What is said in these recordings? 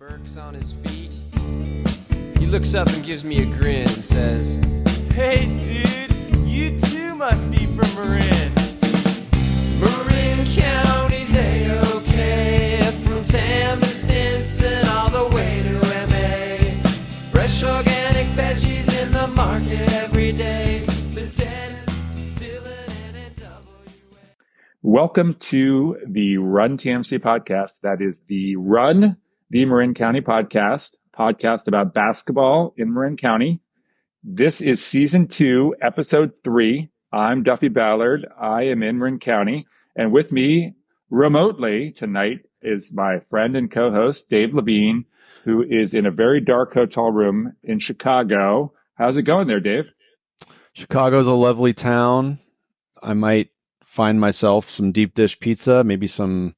Burke's on his feet. He looks up and gives me a grin and says, "Hey dude, you too must be from Marin." Marin County's A-OK, from Tam to Stinson all the way to MA. Fresh organic veggies in the market every day. Lieutenant Dylan and NWA. Welcome to the Run TMC podcast. That is the Run, the Marin County podcast about basketball in Marin County. This is season 2, episode 3. I'm Duffy Ballard. I am in Marin County. And with me remotely tonight is my friend and co-host, Dave Levine, who is in a very dark hotel room in Chicago. How's it going there, Dave? Chicago's a lovely town. I might find myself some deep dish pizza, maybe some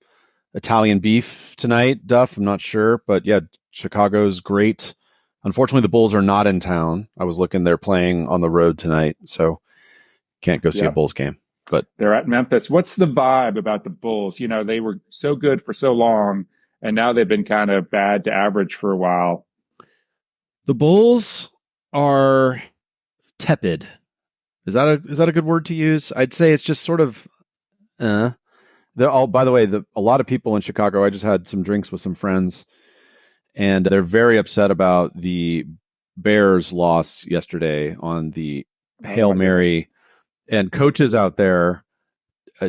Italian beef tonight, Duff. I'm not sure. But yeah, Chicago's great. Unfortunately, the Bulls are not in town. I was looking, they're playing on the road tonight, so can't go see a Bulls game. But they're at Memphis. What's the vibe about the Bulls? You know, they were so good for so long, and now they've been kind of bad to average for a while. the Bulls are tepid. Is that a good word to use? I'd say it's just sort of they're all, by the way, a lot of people in Chicago, I just had some drinks with some friends, and they're very upset about the Bears loss yesterday on the Hail Mary. And coaches out there,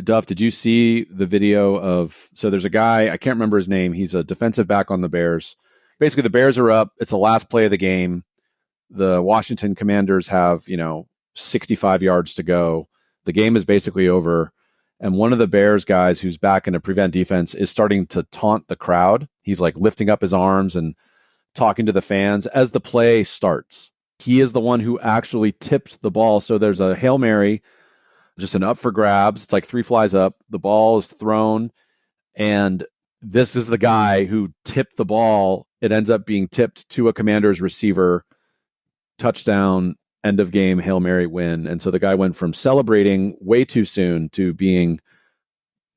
Duff, did you see the video of, so there's a guy, I can't remember his name. He's a defensive back on the Bears. Basically, the Bears are up. It's the last play of the game. The Washington Commanders have, 65 yards to go. The game is basically over. And one of the Bears guys who's back in a prevent defense is starting to taunt the crowd. He's like lifting up his arms and talking to the fans as the play starts. He is the one who actually tipped the ball. So there's a Hail Mary, just an up for grabs. It's like 3 flies up. The ball is thrown. And this is the guy who tipped the ball. It ends up being tipped to a Commander's receiver. Touchdown, end of game, Hail Mary win. And so the guy went from celebrating way too soon to being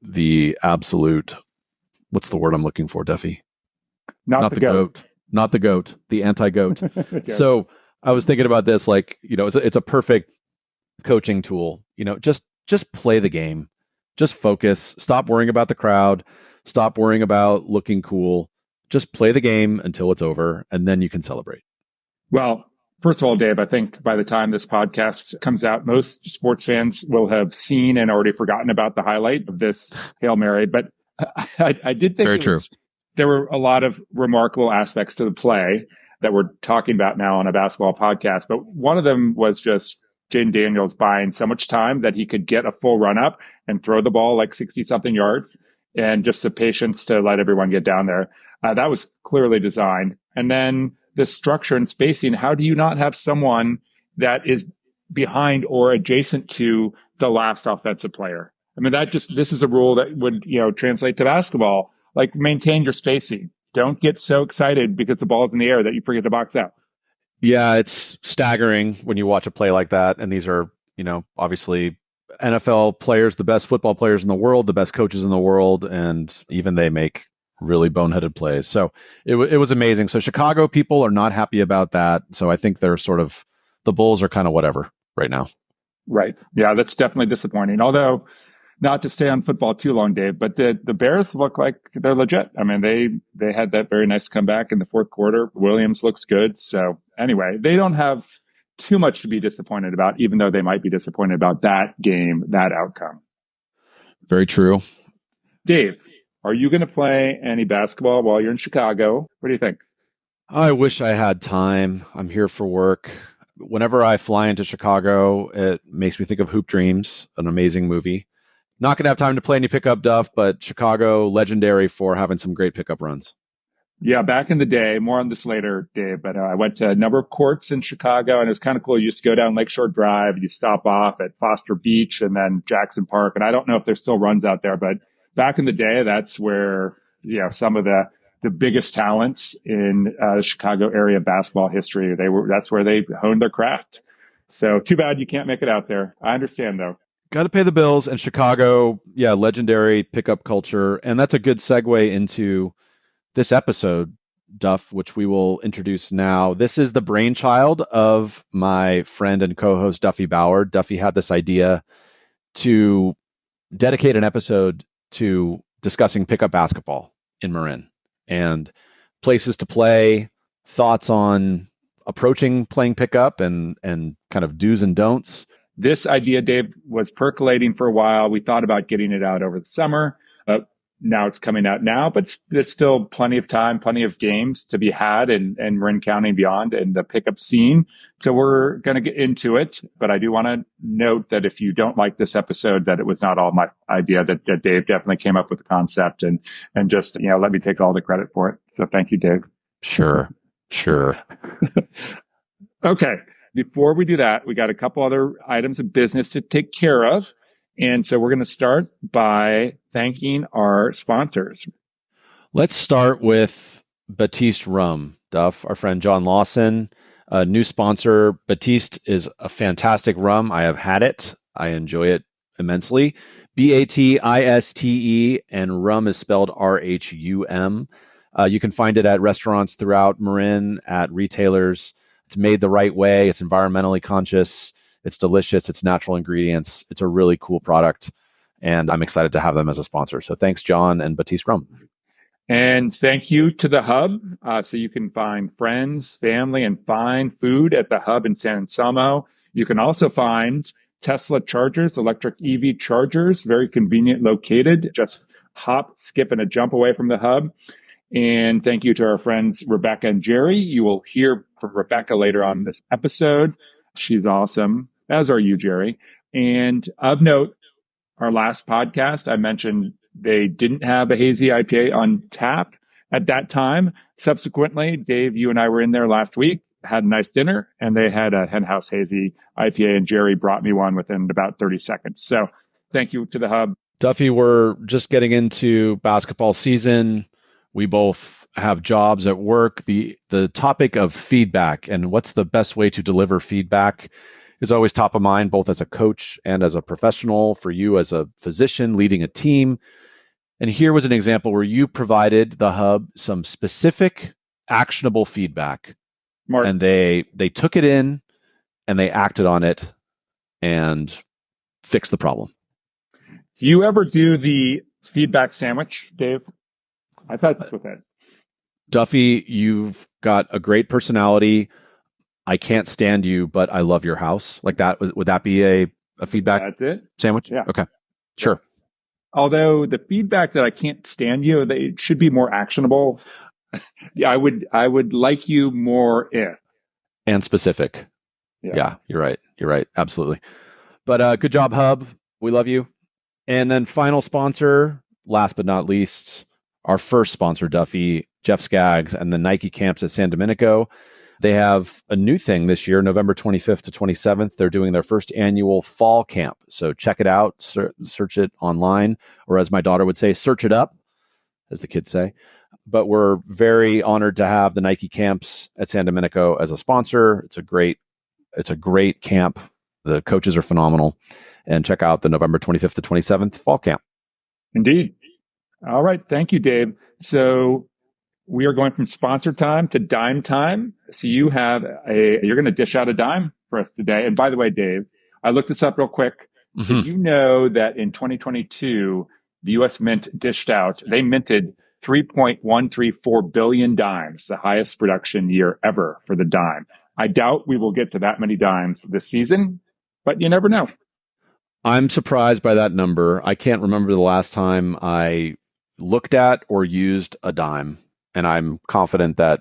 the absolute, what's the word I'm looking for, Duffy? Not the goat. Not the goat, the anti-goat. So I was thinking about this, like, it's a perfect coaching tool. Just play the game. Just focus. Stop worrying about the crowd. Stop worrying about looking cool. Just play the game until it's over, and then you can celebrate. Well, first of all, Dave, I think by the time this podcast comes out, most sports fans will have seen and already forgotten about the highlight of this Hail Mary. But I did think Very true. There were a lot of remarkable aspects to the play that we're talking about now on a basketball podcast. But one of them was just Jaden Daniels buying so much time that he could get a full run up and throw the ball like 60 something yards, and just the patience to let everyone get down there. That was clearly designed. And then the structure and spacing. How do you not have someone that is behind or adjacent to the last offensive player? I mean, this is a rule that would, translate to basketball. Like, maintain your spacing. Don't get so excited because the ball's in the air that you forget to box out. Yeah, it's staggering when you watch a play like that. And these are, obviously NFL players, the best football players in the world, the best coaches in the world, and even they make really boneheaded plays. So it was amazing. So Chicago people are not happy about that. So I think they're the Bulls are kind of whatever right now. Right. Yeah, that's definitely disappointing. Although, not to stay on football too long, Dave, but the Bears look like they're legit. I mean, they had that very nice comeback in the fourth quarter. Williams looks good. So anyway, they don't have too much to be disappointed about, even though they might be disappointed about that game, that outcome. Very true. Dave, are you going to play any basketball while you're in Chicago? What do you think? I wish I had time. I'm here for work. Whenever I fly into Chicago, it makes me think of Hoop Dreams, an amazing movie. Not going to have time to play any pickup, Duff, but Chicago, legendary for having some great pickup runs. Yeah, back in the day, more on this later, Dave, but I went to a number of courts in Chicago, and it was kind of cool. You just go down Lakeshore Drive, you stop off at Foster Beach and then Jackson Park. And I don't know if there's still runs out there, but back in the day, that's where, some of the biggest talents in Chicago area basketball history, that's where they honed their craft. So too bad you can't make it out there. I understand, though. Got to pay the bills. And Chicago, legendary pickup culture. And that's a good segue into this episode, Duff, which we will introduce now. This is the brainchild of my friend and co-host Duffy Ballard. Duffy had this idea to dedicate an episode to discussing pickup basketball in Marin and places to play, thoughts on approaching playing pickup and kind of do's and don'ts. This idea, Dave, was percolating for a while. We thought about getting it out over the summer. Now it's coming out now, but there's still plenty of time, plenty of games to be had in Marin County and beyond in the pickup scene. So we're going to get into it. But I do want to note that if you don't like this episode, that it was not all my idea, that Dave definitely came up with the concept and just, let me take all the credit for it. So thank you, Dave. Sure. Okay. Before we do that, we got a couple other items of business to take care of. And so we're going to start by thanking our sponsors. Let's start with Batiste Rum. Duff, our friend John Lawson, a new sponsor. Batiste is a fantastic rum. I have had it. I enjoy it immensely. Batiste, and rum is spelled RHUM. You can find it at restaurants throughout Marin, at retailers. It's made the right way. It's environmentally conscious. It's delicious. It's natural ingredients. It's a really cool product. And I'm excited to have them as a sponsor. So thanks, John and Batiste Rum. And thank you to the Hub. So you can find friends, family, and fine food at the Hub in San Anselmo. You can also find Tesla chargers, electric EV chargers, very convenient located. Just hop, skip, and a jump away from the Hub. And thank you to our friends, Rebecca and Jerry. You will hear from Rebecca later on this episode. She's awesome, as are you, Jerry. And of note, our last podcast, I mentioned they didn't have a hazy IPA on tap at that time. Subsequently, Dave, you and I were in there last week, had a nice dinner, and they had a Henhouse hazy IPA, and Jerry brought me one within about 30 seconds. So thank you to the Hub. Duffy, we're just getting into basketball season. We both have jobs at work. The topic of feedback and what's the best way to deliver feedback is always top of mind, both as a coach and as a professional, for you as a physician leading a team. And here was an example where you provided the Hub some specific actionable feedback. Mark. And they took it in and they acted on it and fixed the problem. Do you ever do the feedback sandwich, Dave? I've had this with it. Duffy, you've got a great personality. I can't stand you, but I love your house. Like that. Would that be a feedback That's it. sandwich? Yeah. Okay. Sure. Although the feedback that I can't stand you, they should be more actionable. Yeah, I would like you more if. And specific. Yeah, you're right. Absolutely. But good job, Hub. We love you. And then final sponsor, last but not least, our first sponsor, Duffy, Jeff Skaggs, and the Nike camps at San Domenico. They have a new thing this year, November 25th to 27th. They're doing their first annual fall camp. So check it out, search it online, or as my daughter would say, search it up, as the kids say. But we're very honored to have the Nike camps at San Domenico as a sponsor. It's a great camp. The coaches are phenomenal. And check out the November 25th to 27th fall camp. Indeed. All right. Thank you, Dave. So we are going from sponsor time to dime time. So you're going to dish out a dime for us today. And by the way, Dave, I looked this up real quick. Mm-hmm. Did you know that in 2022, the U.S. Mint they minted 3.134 billion dimes, the highest production year ever for the dime. I doubt we will get to that many dimes this season, but you never know. I'm surprised by that number. I can't remember the last time I looked at or used a dime, and I'm confident that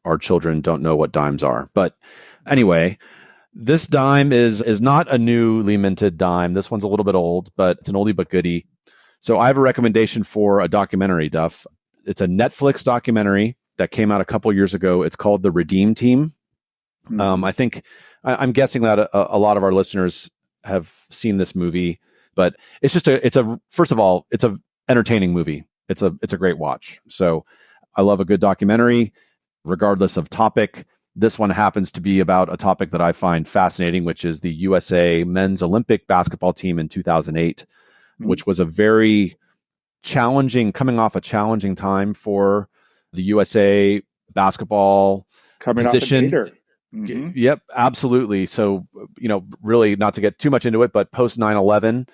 our children don't know what dimes are. But anyway, this dime is not a newly minted dime. This one's a little bit old, but it's an oldie but goodie. So I have a recommendation for a documentary, Duff. It's a Netflix documentary that came out a couple years ago. It's called The Redeem Team. I'm guessing that a lot of our listeners have seen this movie, but first of all, it's a entertaining movie. It's a great watch. So I love a good documentary, regardless of topic. This one happens to be about a topic that I find fascinating, which is the USA men's Olympic basketball team in 2008, which was a very challenging, coming off a challenging time for the USA basketball Coming position. off the Gator. Mm-hmm. Yep, absolutely. So, really not to get too much into it, but post 9/11,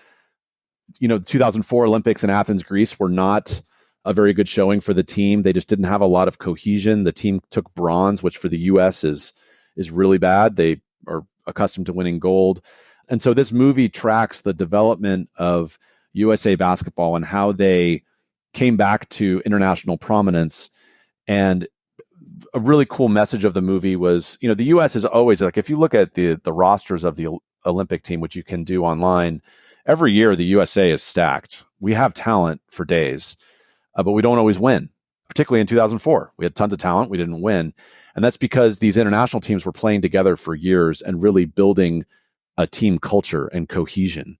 2004 Olympics in Athens, Greece were not a very good showing for the team. They just didn't have a lot of cohesion. The team took bronze, which for the U.S. is really bad. They are accustomed to winning gold. And so this movie tracks the development of USA basketball and how they came back to international prominence. And a really cool message of the movie was, the U.S. is always like, if you look at the rosters of the Olympic team, which you can do online, every year the USA is stacked. We have talent for days, but we don't always win. Particularly in 2004, we had tons of talent. We didn't win. And that's because these international teams were playing together for years and really building a team culture and cohesion.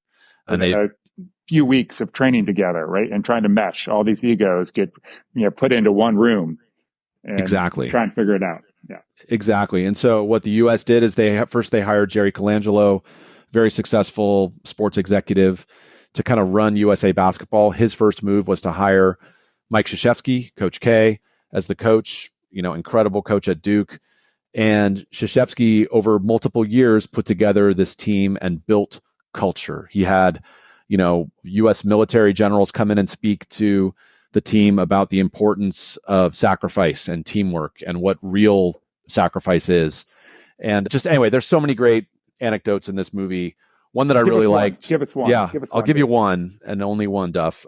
And a few weeks of training together, right? And trying to mesh all these egos, get put into one room. And exactly. Try and figure it out. Yeah, exactly. And so what the U.S. did is they hired Jerry Colangelo, very successful sports executive, to kind of run USA basketball. His first move was to hire Mike Krzyzewski, Coach K, as the coach. Incredible coach at Duke. And Krzyzewski, over multiple years, put together this team and built culture. He had, U.S. military generals come in and speak to the team about the importance of sacrifice and teamwork and what real sacrifice is. And just anyway, there's so many great anecdotes in this movie. One that I really liked. Give us one. Yeah, I'll give you one, and only one, Duff.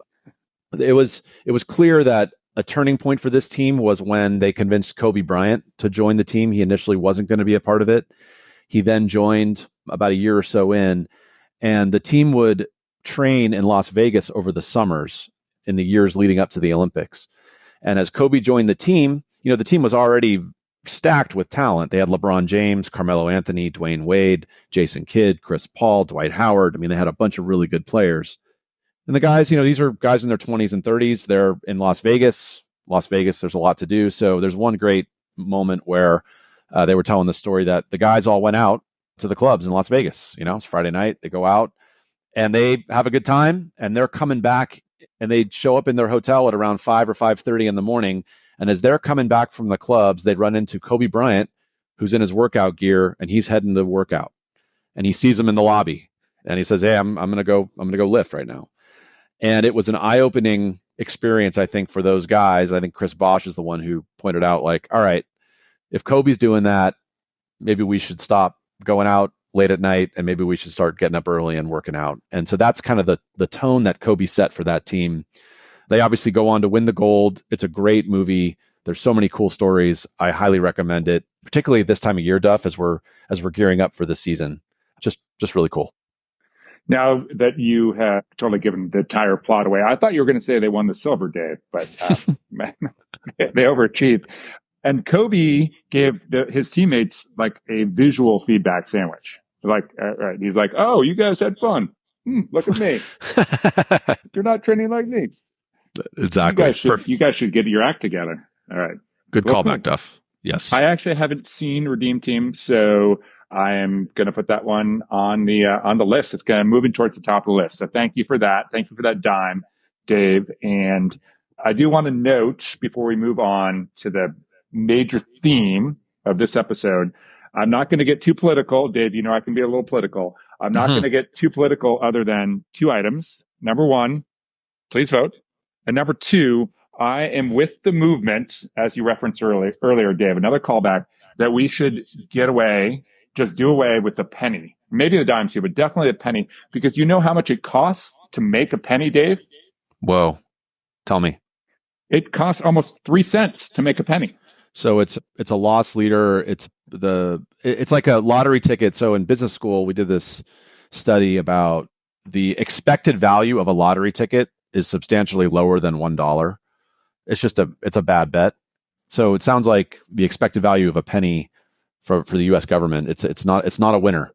It was clear that a turning point for this team was when they convinced Kobe Bryant to join the team. He initially wasn't going to be a part of it. He then joined about a year or so in, and the team would train in Las Vegas over the summers in the years leading up to the Olympics. And as Kobe joined the team, the team was already stacked with talent. They had LeBron James, Carmelo Anthony, Dwayne Wade, Jason Kidd, Chris Paul, Dwight Howard. I mean, they had a bunch of really good players. And the guys, these are guys in their 20s and 30s. They're in Las Vegas. There's a lot to do. So there's one great moment where they were telling the story that the guys all went out to the clubs in Las Vegas. It's Friday night. They go out and they have a good time, and they're coming back, and they show up in their hotel at around 5 or 5:30 in the morning. And as they're coming back from the clubs, they'd run into Kobe Bryant, who's in his workout gear, and he's heading to workout. And he sees him in the lobby, and he says, "Hey, I'm gonna go lift right now." And it was an eye-opening experience, I think, for those guys. I think Chris Bosh is the one who pointed out, like, all right, if Kobe's doing that, maybe we should stop going out late at night, and maybe we should start getting up early and working out. And so that's kind of the tone that Kobe set for that team. They obviously go on to win the gold. It's a great movie. There's so many cool stories. I highly recommend it, particularly this time of year, Duff, as we're gearing up for the season. Just really cool. Now that you have totally given the entire plot away, I thought you were going to say they won the silver, Dave, but they overachieved. And Kobe gave his teammates like a visual feedback sandwich. Like, right. He's like, "Oh, you guys had fun. Look at me. You're not training like me." Exactly. You guys should get your act together. All right. Good callback, Duff. Yes. I actually haven't seen Redeem Team, so I am going to put that one on the list. It's going to moving towards the top of the list. So thank you for that. Thank you for that dime, Dave. And I do want to note before we move on to the major theme of this episode, I'm not going to get too political. Dave, I can be a little political. I'm not going to get too political other than two items. Number one, please vote. And number two, I am with the movement, as you referenced earlier, Dave, another callback, that we should just do away with the penny. Maybe the dime too, but definitely the penny. Because you know how much it costs to make a penny, Dave? Whoa. Tell me. It costs almost 3 cents to make a penny. So it's a loss leader. It's like a lottery ticket. So in business school, we did this study about the expected value of a lottery ticket is substantially lower than $1. It's a bad bet. So it sounds like the expected value of a penny for the U.S. government, it's not a winner.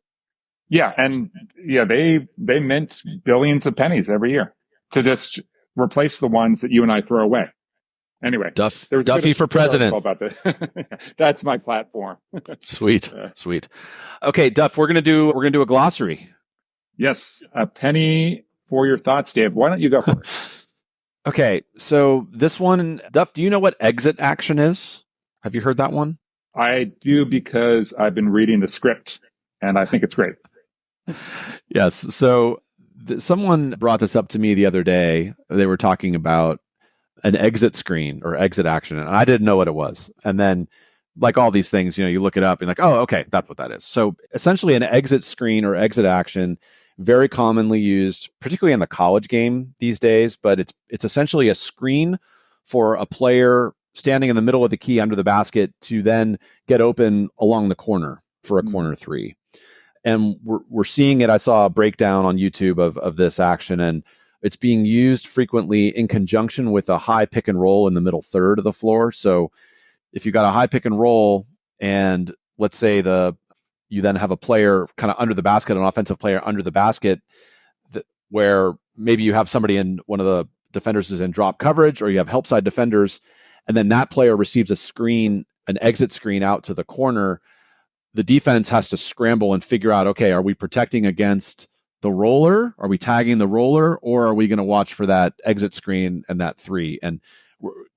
Yeah, and they mint billions of pennies every year to just replace the ones that you and I throw away. Anyway, Duffy for president. About this. That's my platform. Sweet. Okay, Duff, we're gonna do a glossary. Yes, a penny for your thoughts, Dave. Why don't you go first? Okay, so this one, Duff, do you know what exit action is? Have you heard that one? I do because I've been reading the script and I think it's great. Yes. So someone brought this up to me the other day. They were talking about an exit screen or exit action, and I didn't know what it was. And then, like all these things, you look it up and like, oh, okay, that's what that is. So essentially an exit screen or exit action, very commonly used, particularly in the college game these days, but it's essentially a screen for a player standing in the middle of the key under the basket to then get open along the corner for a corner three. And we're seeing it. I saw a breakdown on YouTube of this action, and it's being used frequently in conjunction with a high pick and roll in the middle third of the floor. So if you got a high pick and roll, and let's say you then have a player kind of under the basket, an offensive player under the basket, where maybe you have somebody in one of the defenders is in drop coverage, or you have help side defenders, and then that player receives a screen, an exit screen out to the corner. The defense has to scramble and figure out, okay, are we protecting against the roller? Are we tagging the roller? Or are we going to watch for that exit screen and that three? And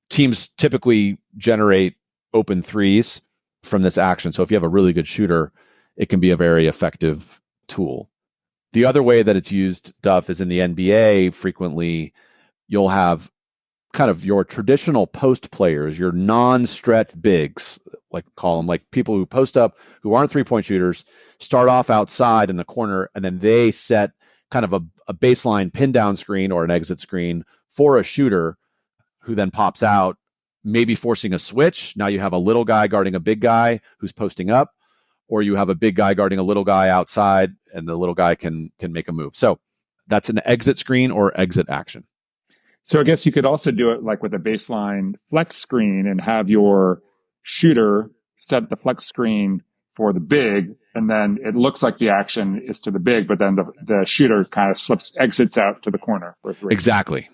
teams typically generate open threes from this action. So if you have a really good shooter, it can be a very effective tool. The other way that it's used, Duff, is in the NBA. Frequently, you'll have kind of your traditional post players, your non-stretch bigs, like call them, like people who post up, who aren't three-point shooters, start off outside in the corner, and then they set kind of a baseline pin down screen or an exit screen for a shooter who then pops out, maybe forcing a switch. Now you have a little guy guarding a big guy who's posting up, or you have a big guy guarding a little guy outside, and the little guy can make a move. So that's an exit screen or exit action. So I guess you could also do it like with a baseline flex screen and have your shooter set the flex screen for the big, and then it looks like the action is to the big, but then the shooter kind of exits out to the corner for three. Exactly.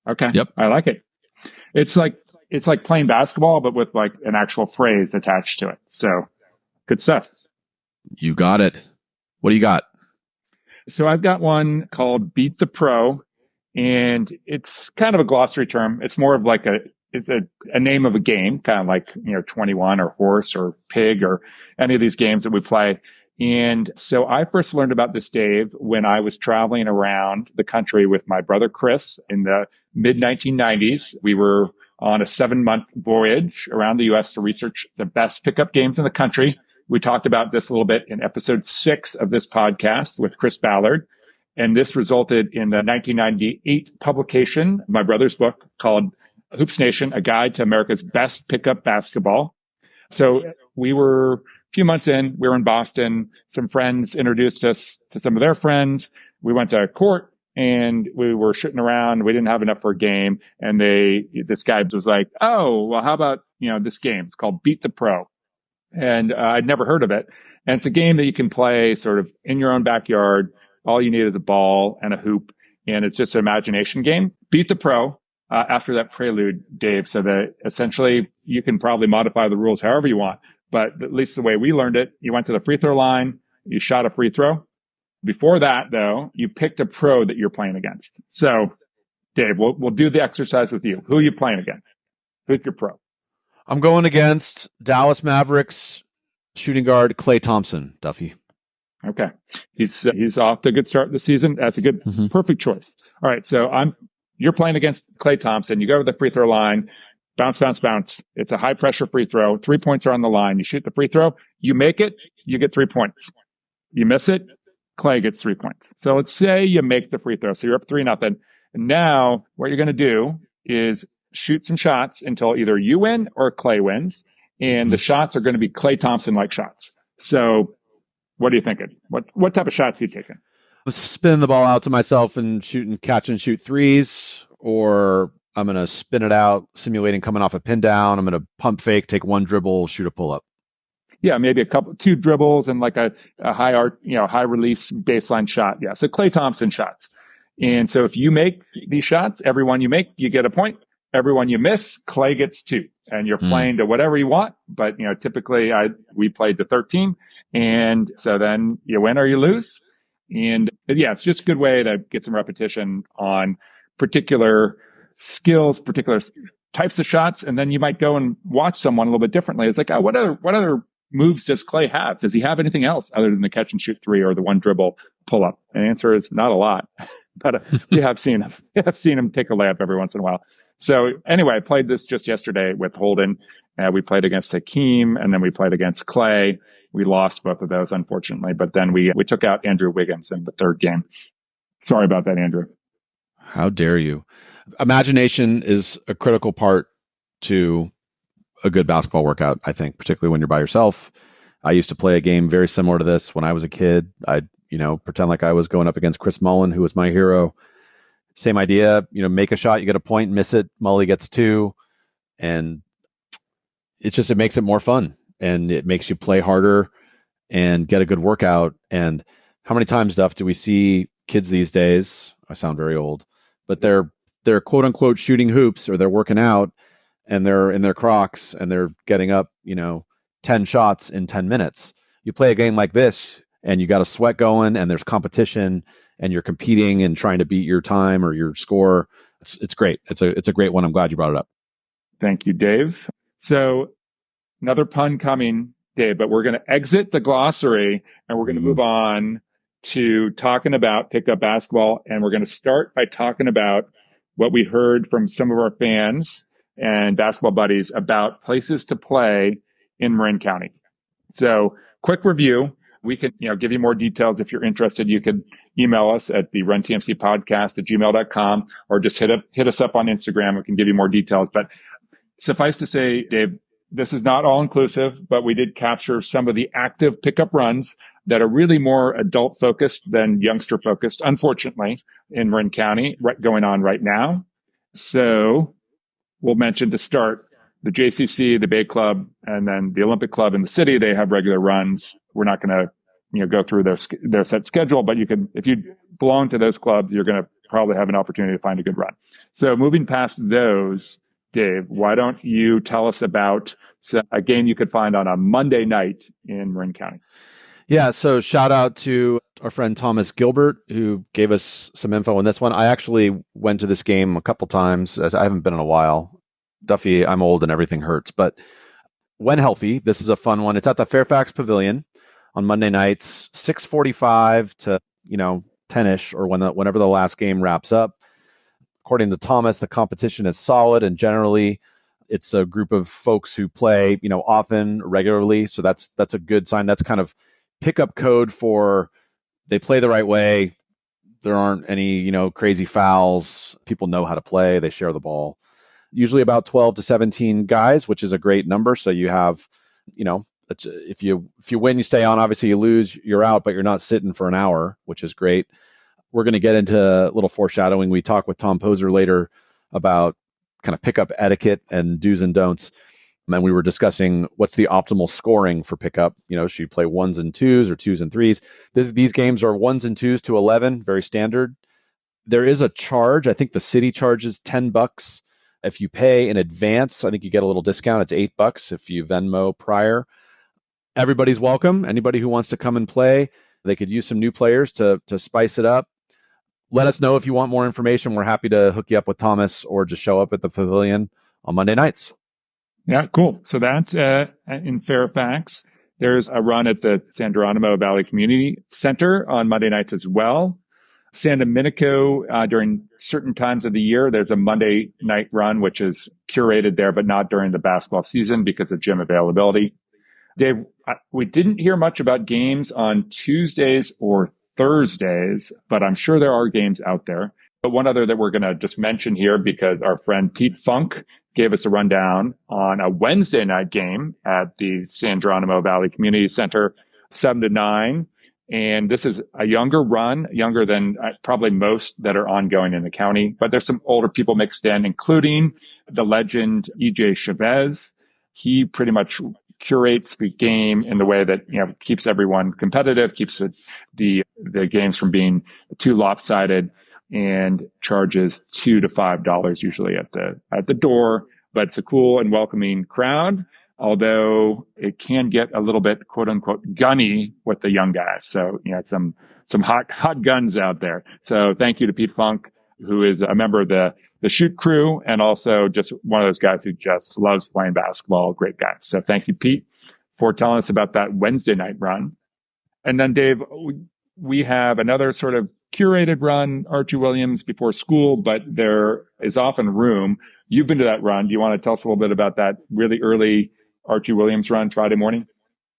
Okay. Yep. I like it. It's like playing basketball, but with like an actual phrase attached to it. So good stuff. You got it. What do you got? So I've got one called Beat the Pro, and it's kind of a glossary term. It's more of like it's a name of a game, kind of like, 21 or horse or pig or any of these games that we play. And so I first learned about this, Dave, when I was traveling around the country with my brother, Chris, in the mid 1990s. We were on a 7-month voyage around the U.S. to research the best pickup games in the country. We talked about this a little bit in episode 6 of this podcast with Chris Ballard. And this resulted in the 1998 publication of my brother's book called Hoops Nation, A Guide to America's Best Pickup Basketball. So we were a few months in, we were in Boston. Some friends introduced us to some of their friends. We went to court and we were shooting around. We didn't have enough for a game. And this guy was like, oh, well, how about, this game? It's called Beat the Pro. And I'd never heard of it. And it's a game that you can play sort of in your own backyard. All you need is a ball and a hoop, and it's just an imagination game. Beat the Pro after that prelude, Dave, so that essentially you can probably modify the rules however you want. But at least the way we learned it, you went to the free throw line, you shot a free throw. Before that, though, you picked a pro that you're playing against. So, Dave, we'll do the exercise with you. Who are you playing against? Who's your pro? I'm going against Dallas Mavericks shooting guard Klay Thompson, Duffy. Okay. He's off to a good start this season. That's a good, perfect choice. All right. So you're playing against Klay Thompson. You go to the free throw line, bounce, bounce, bounce. It's a high pressure free throw. 3 points are on the line. You shoot the free throw. You make it. You get 3 points. You miss it. Klay gets 3 points. So let's say you make the free throw. So you're up 3-0. And now what you're going to do is shoot some shots until either you win or Klay wins. And the shots are going to be Klay Thompson-like shots. So what are you thinking? What type of shots are you taking? I'm spinning the ball out to myself and catch and shoot threes, or I'm going to spin it out, simulating coming off a pin down. I'm going to pump fake, take one dribble, shoot a pull up. Yeah, maybe two dribbles and like a high release baseline shot. Yeah, so Klay Thompson shots. And so if you make these shots, every one you make, you get a point. Every one you miss, Klay gets 2. And you're playing to whatever you want. But, typically we played to 13. And so then you win or you lose. And yeah, it's just a good way to get some repetition on particular skills, particular types of shots, and then you might go and watch someone a little bit differently. It's like, oh, what other moves does Clay have? Does he have anything else other than the catch and shoot three or the one dribble pull up? And the answer is not a lot, but we have seen him take a layup every once in a while. So anyway, I played this just yesterday with Holden. We played against Hakeem, and then we played against Clay. We lost both of those, unfortunately, but then we took out Andrew Wiggins in the third game. Sorry about that, Andrew. How dare you? Imagination is a critical part to a good basketball workout, I think, particularly when you're by yourself. I used to play a game very similar to this when I was a kid. I'd, pretend like I was going up against Chris Mullin, who was my hero. Same idea, make a shot, you get a point, miss it, Mully gets two. And it makes it more fun, and it makes you play harder and get a good workout. And how many times, Duff, do we see kids these days? I sound very old, but they're quote unquote shooting hoops, or they're working out and they're in their Crocs and they're getting up, 10 shots in 10 minutes. You play a game like this and you got a sweat going and there's competition and you're competing and trying to beat your time or your score. It's great. It's a great one. I'm glad you brought it up. Thank you, Dave. So another pun coming, Dave, but we're going to exit the glossary and we're going to move on to talking about pickup basketball. And we're going to start by talking about what we heard from some of our fans and basketball buddies about places to play in Marin County. So quick review. We can, give you more details if you're interested. You could email us at the Run TMC podcast at gmail.com, or just hit us up on Instagram. We can give you more details. But suffice to say, Dave, this is not all inclusive, but we did capture some of the active pickup runs that are really more adult focused than youngster focused, unfortunately, in Marin County, going on right now. So we'll mention to start the JCC, the Bay Club, and then the Olympic Club in the city. They have regular runs. We're not going to, go through their set schedule, but you can, if you belong to those clubs, you're going to probably have an opportunity to find a good run. So moving past those, Dave, why don't you tell us about a game you could find on a Monday night in Marin County? Yeah, so shout out to our friend Thomas Gilbert, who gave us some info on this one. I actually went to this game a couple times. I haven't been in a while. Duffy, I'm old and everything hurts. But when healthy, this is a fun one. It's at the Fairfax Pavilion on Monday nights, 6:45 to 10ish, or whenever the last game wraps up. According to Thomas, the competition is solid, and generally it's a group of folks who play often, regularly. So that's a good sign. That's kind of pickup code for they play the right way. There aren't any crazy fouls. People know how to play. They share the ball. Usually about 12 to 17 guys, which is a great number. So you have, if you win, you stay on. Obviously, you lose, you're out, but you're not sitting for an hour, which is great. We're going to get into a little foreshadowing. We talk with Tom Poser later about kind of pickup etiquette and do's and don'ts. And we were discussing what's the optimal scoring for pickup. Should you play 1s and 2s or 2s and 3s? These games are 1s and 2s to 11, very standard. There is a charge. I think the city charges $10. If you pay in advance, I think you get a little discount. It's $8 if you Venmo prior. Everybody's welcome. Anybody who wants to come and play, they could use some new players to spice it up. Let us know if you want more information. We're happy to hook you up with Thomas, or just show up at the pavilion on Monday nights. Yeah, cool. So that's in Fairfax. There's a run at the San Geronimo Valley Community Center on Monday nights as well. San Domenico, during certain times of the year, there's a Monday night run, which is curated there, but not during the basketball season because of gym availability. Dave, we didn't hear much about games on Tuesdays or Thursdays, but I'm sure there are games out there. But one other that we're going to just mention here, because our friend Pete Funk gave us a rundown on a Wednesday night game at the San Geronimo Valley Community Center, 7 to 9. And this is a younger run, younger than probably most that are ongoing in the county. But there's some older people mixed in, including the legend EJ Chavez. He pretty much curates the game in the way that keeps everyone competitive, keeps the games from being too lopsided, and charges $2 to $5 usually at the door. But it's a cool and welcoming crowd, although it can get a little bit quote unquote gunny with the young guys. So some hot guns out there. So thank you to Pete Funk, who is a member of the the shoot crew, and also just one of those guys who just loves playing basketball. Great guy. So thank you, Pete, for telling us about that Wednesday night run. And then, Dave, we have another sort of curated run, Archie Williams, before school, but there is often room. You've been to that run. Do you want to tell us a little bit about that really early Archie Williams run Friday morning?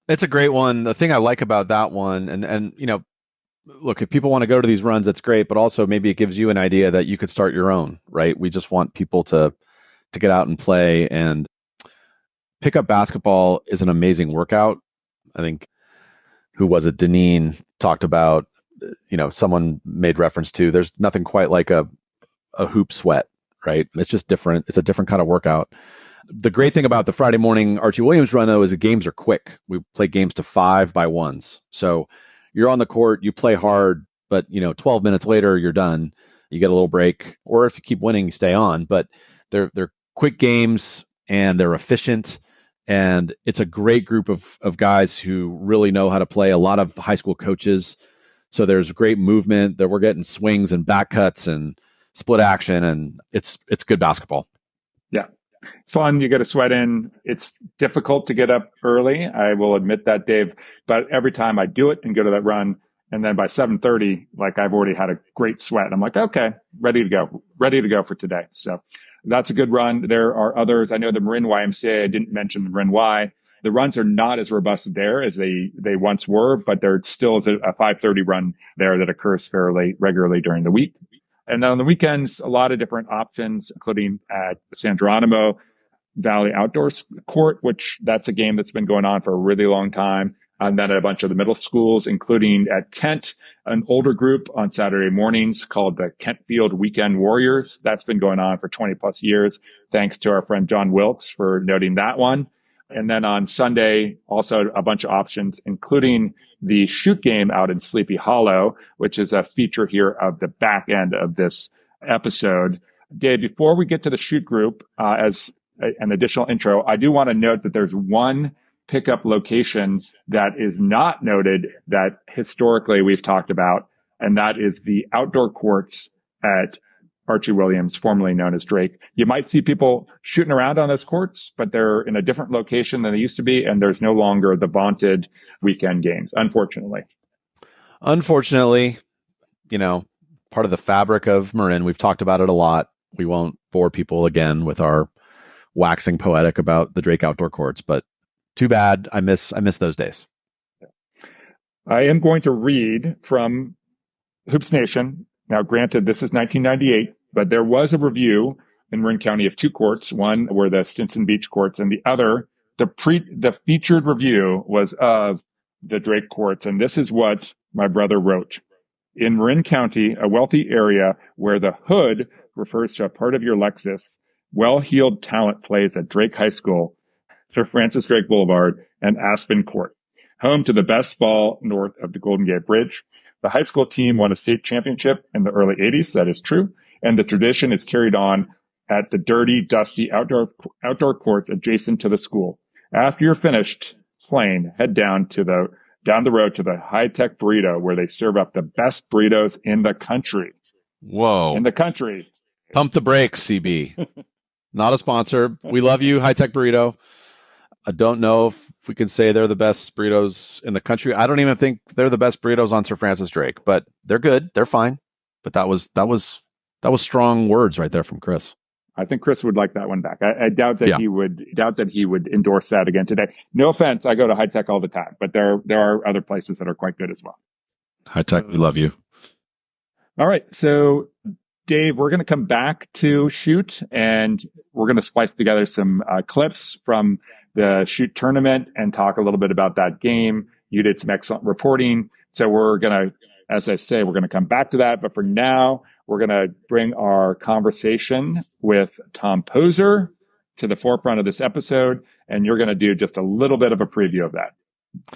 It's a great one. The thing I like about that one, and look, if people want to go to these runs, that's great, but also maybe it gives you an idea that you could start your own, right? We just want people to get out and play, and pick up basketball is an amazing workout. I think, who was it? Deneen talked about, someone made reference to, there's nothing quite like a hoop sweat, right? It's just different. It's a different kind of workout. The great thing about the Friday morning Archie Williams run, though, is the games are quick. We play games to 5x1s. So you're on the court, you play hard, but 12 minutes later, you're done. You get a little break, or if you keep winning, you stay on. But they're quick games, and they're efficient, and it's a great group of guys who really know how to play. A lot of high school coaches, so there's great movement. That we're getting swings and back cuts and split action, and it's good basketball. Yeah. It's fun. You get a sweat in. It's difficult to get up early. I will admit that, Dave. But every time I do it and go to that run, and then by 7:30, like I've already had a great sweat. I'm like, okay, ready to go for today. So that's a good run. There are others. I know the Marin YMCA. I didn't mention the Marin Y. The runs are not as robust there as they once were, but there still is a 5:30 run there that occurs fairly regularly during the week. And then on the weekends, a lot of different options, including at San Geronimo Valley Outdoors Court, which that's a game that's been going on for a really long time. And then at a bunch of the middle schools, including at Kent, an older group on Saturday mornings called the Kentfield Weekend Warriors. That's been going on for 20 plus years. Thanks to our friend John Wilkes for noting that one. And then on Sunday, also a bunch of options, including the shoot game out in Sleepy Hollow, which is a feature here of the back end of this episode. Dave, before we get to the shoot group, as an additional intro, I do want to note that there's one pickup location that is not noted that historically we've talked about, and that is the outdoor courts at Archie Williams, formerly known as Drake. You might see people shooting around on those courts, but they're in a different location than they used to be, and there's no longer the vaunted weekend games, unfortunately. Unfortunately, part of the fabric of Marin, we've talked about it a lot. We won't bore people again with our waxing poetic about the Drake outdoor courts, but too bad. I miss those days. I am going to read from Hoops Nation. Now, granted, this is 1998, but there was a review in Marin County of two courts. One were the Stinson Beach courts, and the other, the featured review was of the Drake courts. And this is what my brother wrote. In Marin County, a wealthy area where the hood refers to a part of your Lexus, well-heeled talent plays at Drake High School, Sir Francis Drake Boulevard, and Aspen Court, home to the best ball north of the Golden Gate Bridge. The high school team won a state championship in the early 80s. That is true. And the tradition is carried on at the dirty, dusty outdoor courts adjacent to the school. After you're finished playing, head down the road to the high-tech burrito where they serve up the best burritos in the country. Whoa. In the country. Pump the brakes, CB. Not a sponsor. We love you, high-tech burrito. I don't know if we can say they're the best burritos in the country. I don't even think they're the best burritos on Sir Francis Drake, but they're good. They're fine. But that was strong words right there from Chris. I think Chris would like that one back. I doubt that he would endorse that again today. No offense, I go to high tech all the time, but there are other places that are quite good as well. High tech, we love you. All right, so Dave, we're going to come back to shoot, and we're going to splice together some clips from the shoot tournament and talk a little bit about that game. You did some excellent reporting. So we're going to, as I say, we're going to come back to that. But for now, we're going to bring our conversation with Tom Poser to the forefront of this episode. And you're going to do just a little bit of a preview of that.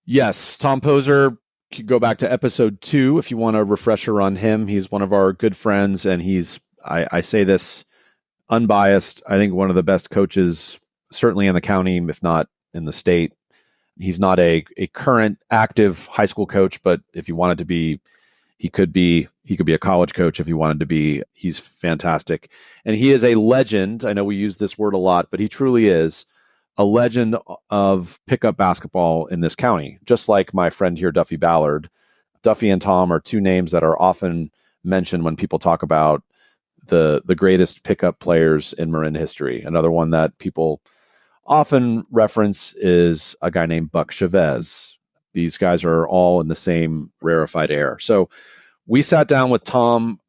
Yes, Tom Poser. You could go back to episode 2 if you want a refresher on him. He's one of our good friends, and he's, I say this unbiased, I think one of the best coaches certainly in the county, if not in the state. He's not a current active high school coach, but if you wanted to be, He could be a college coach if he wanted to be. He's fantastic. And he is a legend. I know we use this word a lot, but he truly is a legend of pickup basketball in this county. Just like my friend here, Duffy Ballard. Duffy and Tom are two names that are often mentioned when people talk about the greatest pickup players in Marin history. Another one that people often reference is a guy named Buck Chavez. These guys are all in the same rarefied air. So we sat down with Tom,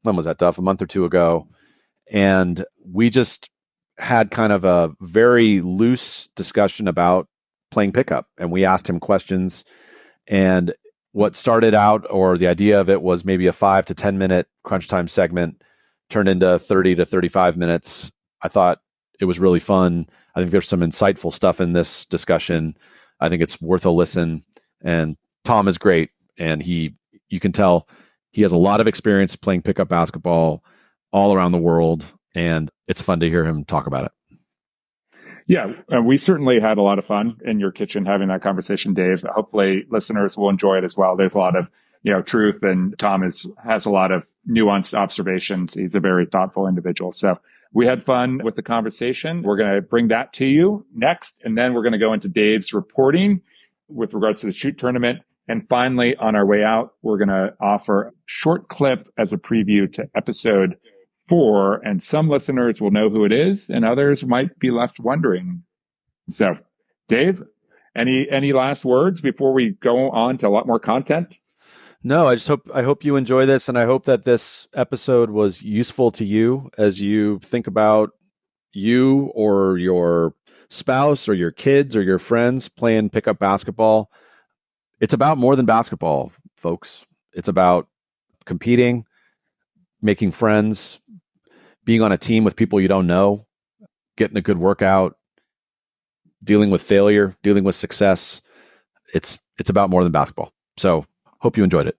when was that, Duff? A month or two ago. And we just had kind of a very loose discussion about playing pickup. And we asked him questions. And what started out, or the idea of it, was maybe a 5 to 10 minute crunch time segment turned into 30 to 35 minutes. I thought it was really fun. I think there's some insightful stuff in this discussion. I think it's worth a listen. And Tom is great. And you can tell he has a lot of experience playing pickup basketball all around the world. And it's fun to hear him talk about it. Yeah, we certainly had a lot of fun in your kitchen having that conversation, Dave. Hopefully listeners will enjoy it as well. There's a lot of, truth, and Tom has a lot of nuanced observations. He's a very thoughtful individual. So we had fun with the conversation. We're going to bring that to you next, and then we're going to go into Dave's reporting with regards to the shoot tournament. And finally, on our way out, we're going to offer a short clip as a preview to episode 4, and some listeners will know who it is, and others might be left wondering. So, Dave, any last words before we go on to a lot more content? No, I hope you enjoy this, and I hope that this episode was useful to you as you think about you or your spouse or your kids or your friends playing pickup basketball. It's about more than basketball, folks. It's about competing, making friends, being on a team with people you don't know, getting a good workout, dealing with failure, dealing with success. It's about more than basketball. So hope you enjoyed it.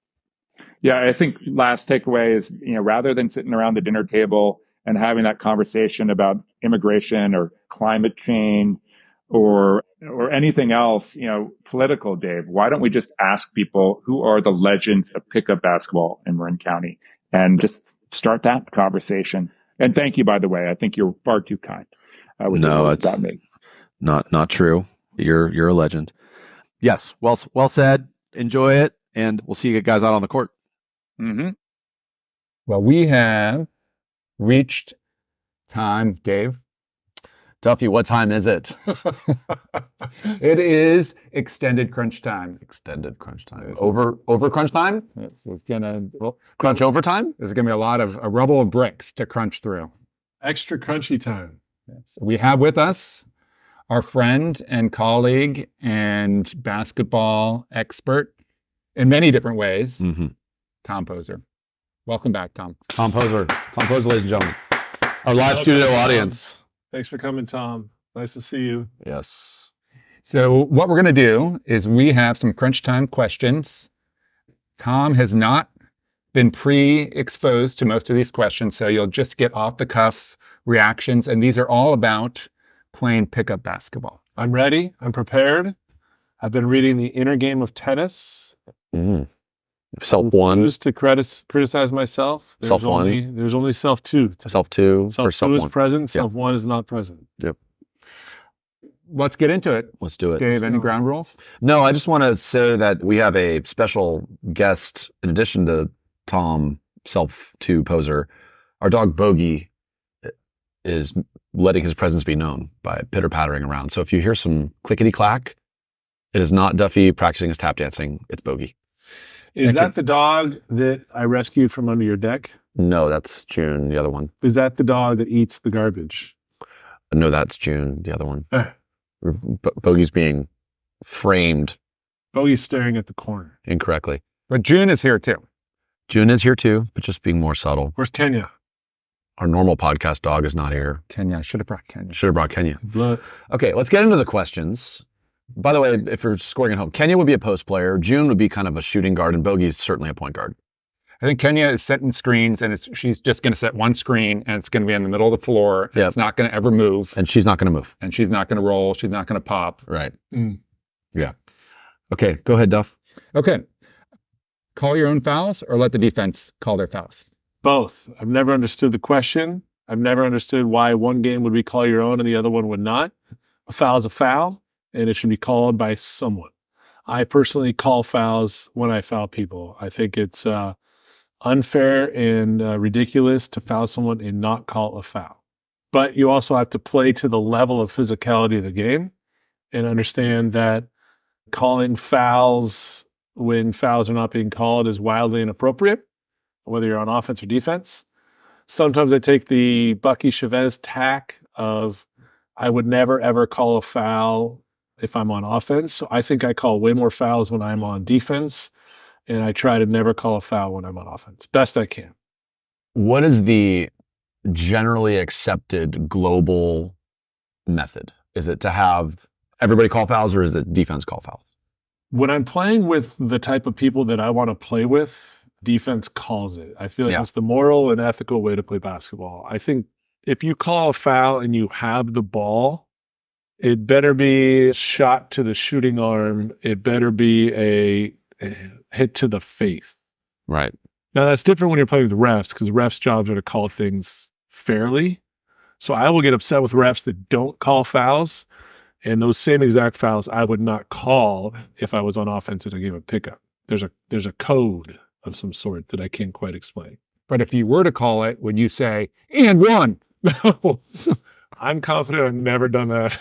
Yeah, I think last takeaway is, rather than sitting around the dinner table and having that conversation about immigration or climate change or anything else, political, Dave, why don't we just ask people who are the legends of pickup basketball in Marin County and just start that conversation? And thank you, by the way. I think you're far too kind. No, it's not true. You're a legend. Yes. Well said. Enjoy it. And we'll see you guys out on the court. Mm-hmm. Well, we have reached time, Dave. Duffy, what time is it? It is extended crunch time. Extended crunch time. Over crunch time? It's gonna Crunch overtime? There's gonna be a rubble of bricks to crunch through. Extra crunchy time. Yes. We have with us our friend and colleague and basketball expert in many different ways, Tom Poser. Welcome back, Tom. Tom Poser, ladies and gentlemen. Our live studio audience. Thanks for coming, Tom. Nice to see you. Yes. So what we're going to do is we have some crunch time questions. Tom has not been pre-exposed to most of these questions, so you'll just get off-the-cuff reactions, and these are all about playing pickup basketball. I'm ready. I'm prepared. I've been reading The Inner Game of Tennis. Self-1. Just to criticize myself. Self-1. There's only self-2. Self-2. Self-2 is present. Yep. Self-1 is not present. Yep. Let's get into it. Let's do it. Dave, any ground rules? No, I just want to say that we have a special guest in addition to Tom, Self-2 Poser. Our dog Bogey is letting his presence be known by pitter-pattering around. So if you hear some clickety-clack, it is not Duffy practicing his tap dancing. It's Bogey. Is that the dog that I rescued from under your deck? No, that's June, the other one. Is that the dog that eats the garbage? No, that's June, the other one. Bogey's being framed Bogey's staring at the corner. incorrectly. But June is here too. June is here too, but just being more subtle. Where's Kenya? Our normal podcast dog is not here. Kenya, I should have brought Kenya. Should have brought Kenya. Blood. Okay, let's get into the questions. By the way, if you're scoring at home, Kenya would be a post player. June would be kind of a shooting guard, and Bogey is certainly a point guard. I think Kenya is setting screens, and she's just going to set one screen, and it's going to be in the middle of the floor. Yep. It's not going to ever move. And she's not going to move. And she's not going to roll. She's not going to pop. Right. Mm. Yeah. Okay, go ahead, Duff. Okay. Call your own fouls or let the defense call their fouls? Both. I've never understood the question. I've never understood why one game would be call your own and the other one would not. A foul is a foul, and it should be called by someone. I personally call fouls when I foul people. I think it's unfair and ridiculous to foul someone and not call a foul. But you also have to play to the level of physicality of the game and understand that calling fouls when fouls are not being called is wildly inappropriate, whether you're on offense or defense. Sometimes I take the Bucky Chavez tack of I would never, ever call a foul if I'm on offense. So I think I call way more fouls when I'm on defense, and I try to never call a foul when I'm on offense. Best I can. What is the generally accepted global method? Is it to have everybody call fouls, or is it defense call fouls? When I'm playing with the type of people that I want to play with, defense calls it. I feel like it's the moral and ethical way to play basketball. I think if you call a foul and you have the ball, it better be a shot to the shooting arm. It better be a hit to the face. Right. Now, that's different when you're playing with refs, because refs' jobs are to call things fairly. So I will get upset with refs that don't call fouls, and those same exact fouls I would not call if I was on offense in a game of pickup. There's a code of some sort that I can't quite explain. But if you were to call it, would you say, and one? No, I'm confident I've never done that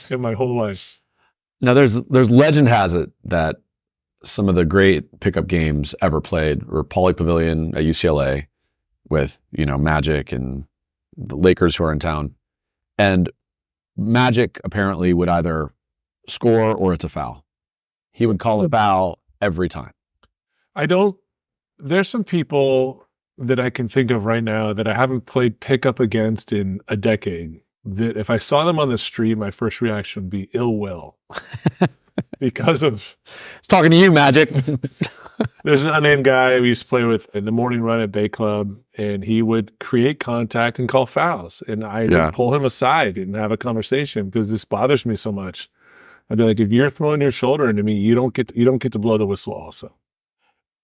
in my whole life. Now, there's legend has it that some of the great pickup games ever played were Pauley Pavilion at UCLA with, Magic and the Lakers who are in town. And Magic apparently would either score or it's a foul. He would call a foul every time. There's some people that I can think of right now that I haven't played pickup against in a decade, that if I saw them on the street, my first reaction would be ill will. Because of... It's talking to you, Magic. There's an unnamed guy we used to play with in the morning run at Bay Club, and he would create contact and call fouls. And I would pull him aside and have a conversation because this bothers me so much. I'd be like, if you're throwing your shoulder into me, you don't get to blow the whistle also.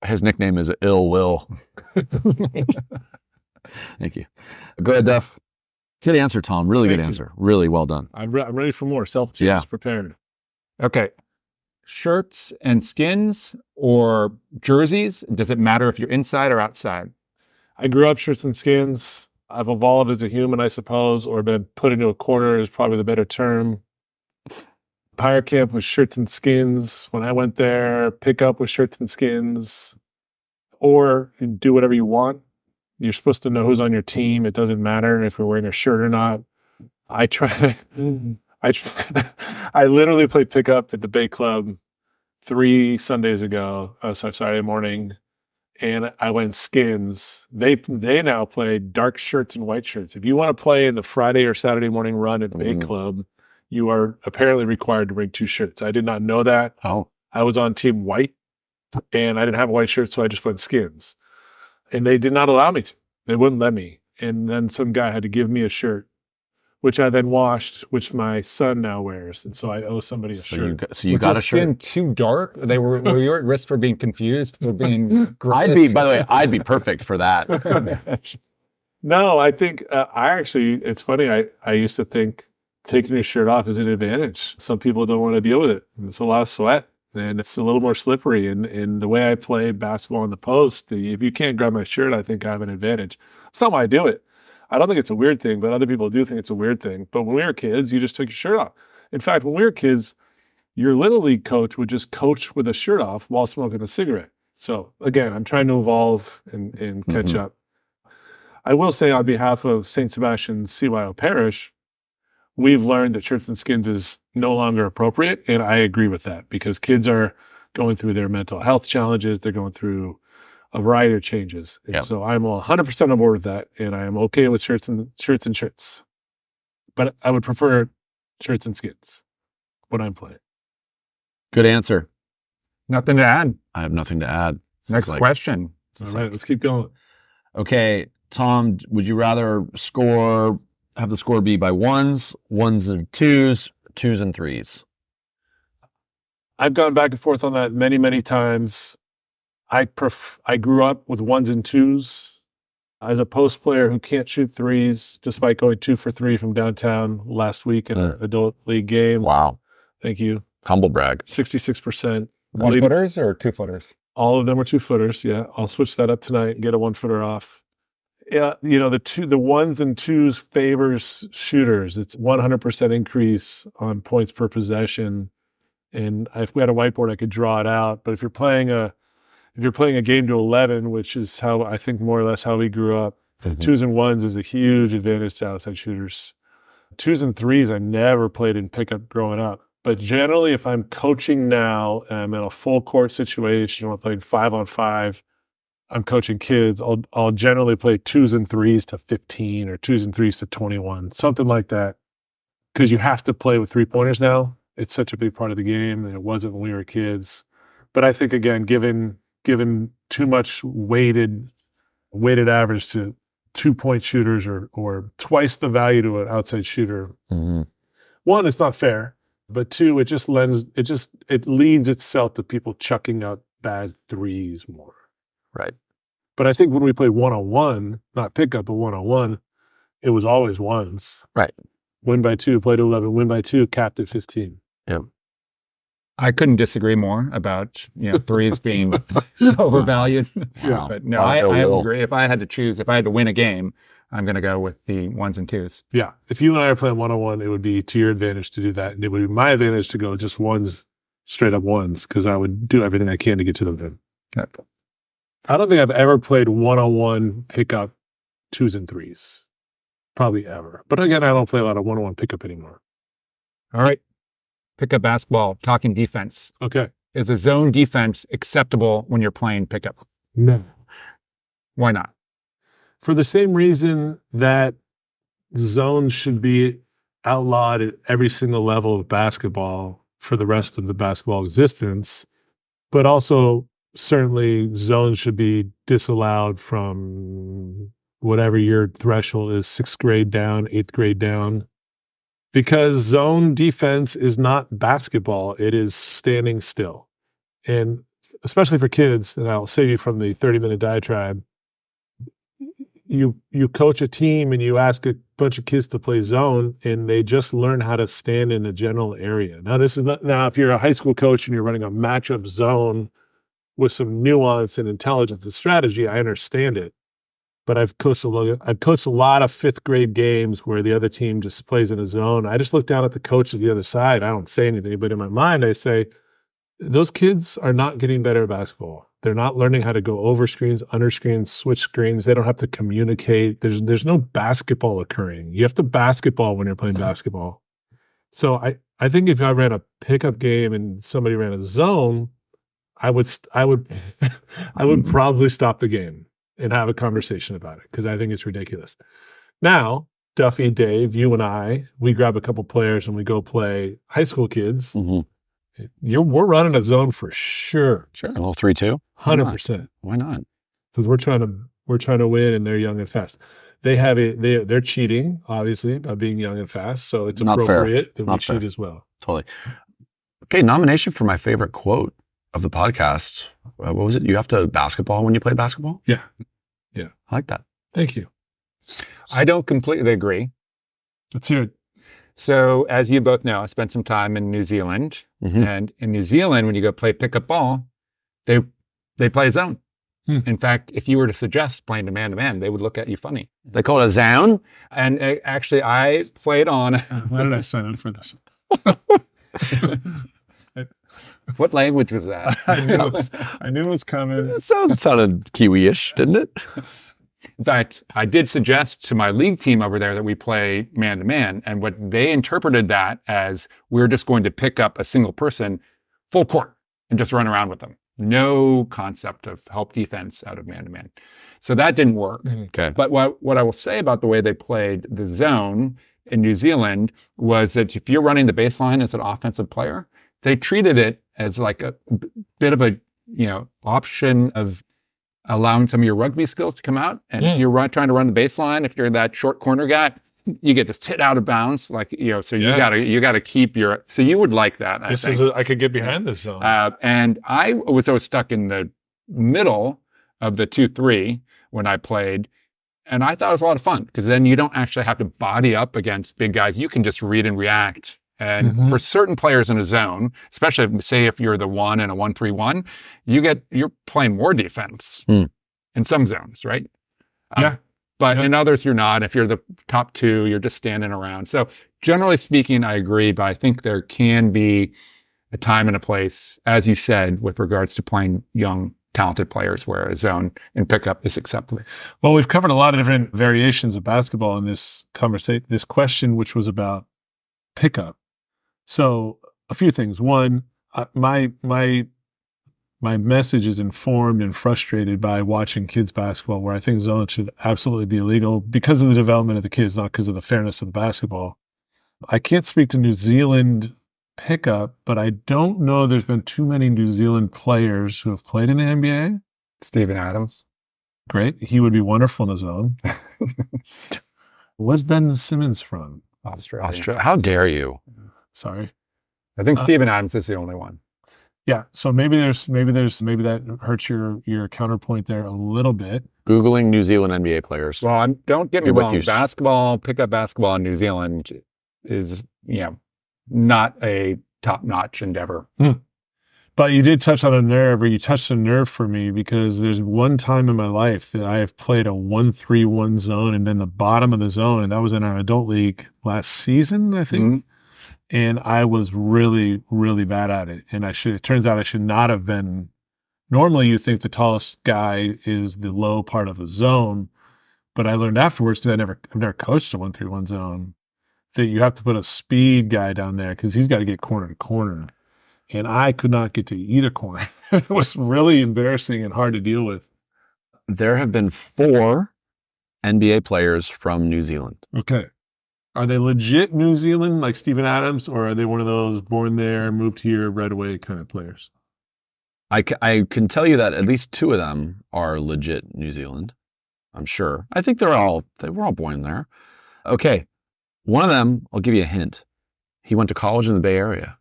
His nickname is Ill Will. Thank you. Go ahead, Duff. Good answer, Tom. Really good answer. Really well done. I'm ready for more. Self-teams prepared. Okay. Shirts and skins or jerseys? Does it matter if you're inside or outside? I grew up shirts and skins. I've evolved as a human, I suppose, or been put into a corner is probably the better term. Pirate camp was shirts and skins. When I went there, pick up with shirts and skins, or you do whatever you want. You're supposed to know who's on your team. It doesn't matter if you're wearing a shirt or not. I literally played pickup at the Bay Club 3 Sundays ago, Saturday morning, and I went skins. They now play dark shirts and white shirts. If you want to play in the Friday or Saturday morning run at Bay Club, you are apparently required to bring 2 shirts. I did not know that. Oh. I was on team white, and I didn't have a white shirt, so I just went skins. And they did not allow me to. They wouldn't let me. And then some guy had to give me a shirt, which I then washed, which my son now wears. And so I owe somebody a shirt. You got a shirt? Skin too dark? Were you at risk for being confused, for being by the way, I'd be perfect for that. No, I think it's funny. I used to think taking your shirt off is an advantage. Some people don't want to deal with it. It's a lot of sweat, and it's a little more slippery. And the way I play basketball in the post, if you can't grab my shirt, I think I have an advantage. That's not why I do it. I don't think it's a weird thing, but other people do think it's a weird thing. But when we were kids, you just took your shirt off. In fact, when we were kids, your Little League coach would just coach with a shirt off while smoking a cigarette. So again, I'm trying to evolve and catch up. I will say on behalf of St. Sebastian's CYO Parish, we've learned that shirts and skins is no longer appropriate. And I agree with that because kids are going through their mental health challenges. They're going through a variety of changes. And so I'm 100% on board with that. And I am okay with shirts. But I would prefer shirts and skins when I'm playing. Good answer. Nothing to add. I have nothing to add. Next question. All right, let's keep going. Okay, Tom, would you rather have the score be by ones and twos and threes? I've gone back and forth on that many, many times. I grew up with ones and twos. As a post player who can't shoot threes, despite going 2 for 3 from downtown last week in an adult league game. Wow. Thank you. Humble brag. 66%. 1-footers or 2-footers? All of them are 2-footers. Yeah, I'll switch that up tonight and get a 1-footer off. Yeah, the ones and twos favors shooters. It's 100% increase on points per possession. And if we had a whiteboard, I could draw it out. But if you're playing a game to 11, which is how I think more or less how we grew up, twos and ones is a huge advantage to outside shooters. Twos and threes, I never played in pickup growing up. But generally, if I'm coaching now and I'm in a full court situation, or I'm playing 5-on-5, I'm coaching kids, I'll generally play twos and threes to 15 or twos and threes to 21, something like that. Because you have to play with 3-pointers now. It's such a big part of the game, and it wasn't when we were kids. But I think, again, given too much weighted average to 2-point shooters or twice the value to an outside shooter, one, it's not fair. But two, it leads itself to people chucking out bad threes more. Right. But I think when we played 1-on-1, not pickup, but 1-on-1, it was always ones. Right. Win by 2, play to 11, win by 2, capped at 15. Yeah. I couldn't disagree more about threes being overvalued. Yeah. But no, I agree. If I had to choose, if I had to win a game, I'm going to go with the ones and twos. Yeah. If you and I are playing 1-on-1, it would be to your advantage to do that. And it would be my advantage to go just ones, straight up ones, because I would do everything I can to get to them. Okay. I don't think I've ever played 1-on-1 pickup twos and threes. Probably ever. But again, I don't play a lot of 1-on-1 pickup anymore. All right. Pickup basketball, talking defense. Okay. Is a zone defense acceptable when you're playing pickup? No. Why not? For the same reason that zones should be outlawed at every single level of basketball for the rest of the basketball existence, but also certainly zones should be disallowed from whatever your threshold is, 6th grade down, 8th grade down, because zone defense is not basketball. It is standing still. And especially for kids, and I'll save you from the 30-minute diatribe, you coach a team and you ask a bunch of kids to play zone, and they just learn how to stand in a general area. Now, if you're a high school coach and you're running a matchup zone with some nuance and intelligence and strategy, I understand it. But I've coached a lot of 5th grade games where the other team just plays in a zone. I just look down at the coach of the other side. I don't say anything, but in my mind, I say, those kids are not getting better at basketball. They're not learning how to go over screens, under screens, switch screens. They don't have to communicate. There's no basketball occurring. You have to basketball when you're playing basketball. So I think if I ran a pickup game and somebody ran a zone, I would probably stop the game and have a conversation about it, because I think it's ridiculous. Now, Duffy, Dave, you and I, we grab a couple players and we go play high school kids. We're running a zone for sure. Sure. A little 3-2. 100%. Why not? Because we're trying to win, and they're young and fast. They're cheating, obviously, by being young and fast. So it's Not appropriate fair. that we cheat as well. Totally. Okay, nomination for my favorite quote of the podcast. What was it? You have to basketball when you play basketball? Yeah. I like that. Thank you. I don't completely agree. Let's hear it. So, as you both know, I spent some time in New Zealand, and in New Zealand, when you go play pickup ball, they play zone. In fact, if you were to suggest playing a man-to-man, they would look at you funny. They call it a zone? And actually, I played on. Why did I sign up for this? What language was that? I knew it was coming. It sounded Kiwi-ish, didn't it? In fact, I did suggest to my league team over there that we play man-to-man, and what they interpreted that as we're just going to pick up a single person full court and just run around with them. No concept of help defense out of man-to-man. So that didn't work. Okay. But what I will say about the way they played the zone in New Zealand was that if you're running the baseline as an offensive player, they treated it as like a bit of a option of allowing some of your rugby skills to come out. And if you're trying to run the baseline, if you're that short corner guy, you get just hit out of bounds, so you gotta keep your. So you would like that. I think. I could get behind this zone. And I was always stuck in the middle of the 2-3 when I played. And I thought it was a lot of fun because then you don't actually have to body up against big guys. You can just read and react. And for certain players in a zone, especially say if you're the 1 in a 1-3-1, you're playing more defense in some zones, right? But in others, you're not. If you're the top 2, you're just standing around. So generally speaking, I agree, but I think there can be a time and a place, as you said, with regards to playing young, talented players where a zone and pickup is acceptable. Well, we've covered a lot of different variations of basketball in this conversation, this question, which was about pickup. So a few things. One, my message is informed and frustrated by watching kids basketball, where I think zones should absolutely be illegal because of the development of the kids, not because of the fairness of the basketball. I can't speak to New Zealand pickup, but I don't know there's been too many New Zealand players who have played in the NBA. Steven Adams. Great. He would be wonderful in a zone. Where's Ben Simmons from? Australia. How dare you? Sorry. I think Steven Adams is the only one. Yeah. So maybe that hurts your counterpoint there a little bit. Googling New Zealand NBA players. Well, don't get me You're wrong. with you. Pickup basketball in New Zealand is, not a top-notch endeavor. But you did touch on a nerve, or you touched a nerve for me, because there's one time in my life that I have played a 1-3-1 zone and been the bottom of the zone, and that was in our adult league last season, I think. And I was really, really bad at it. And it turns out I should not have been. Normally you think the tallest guy is the low part of the zone, but I learned afterwards, because I've never coached a 1-3-1 zone, that you have to put a speed guy down there because he's got to get corner to corner. And I could not get to either corner. It was really embarrassing and hard to deal with. There have been 4 NBA players from New Zealand. Okay. Are they legit New Zealand, like Steven Adams, or are they one of those born there, moved here right away kind of players? I can tell you that at least 2 of them are legit New Zealand. I'm sure. I think they were all born there. Okay. One of them, I'll give you a hint. He went to college in the Bay Area,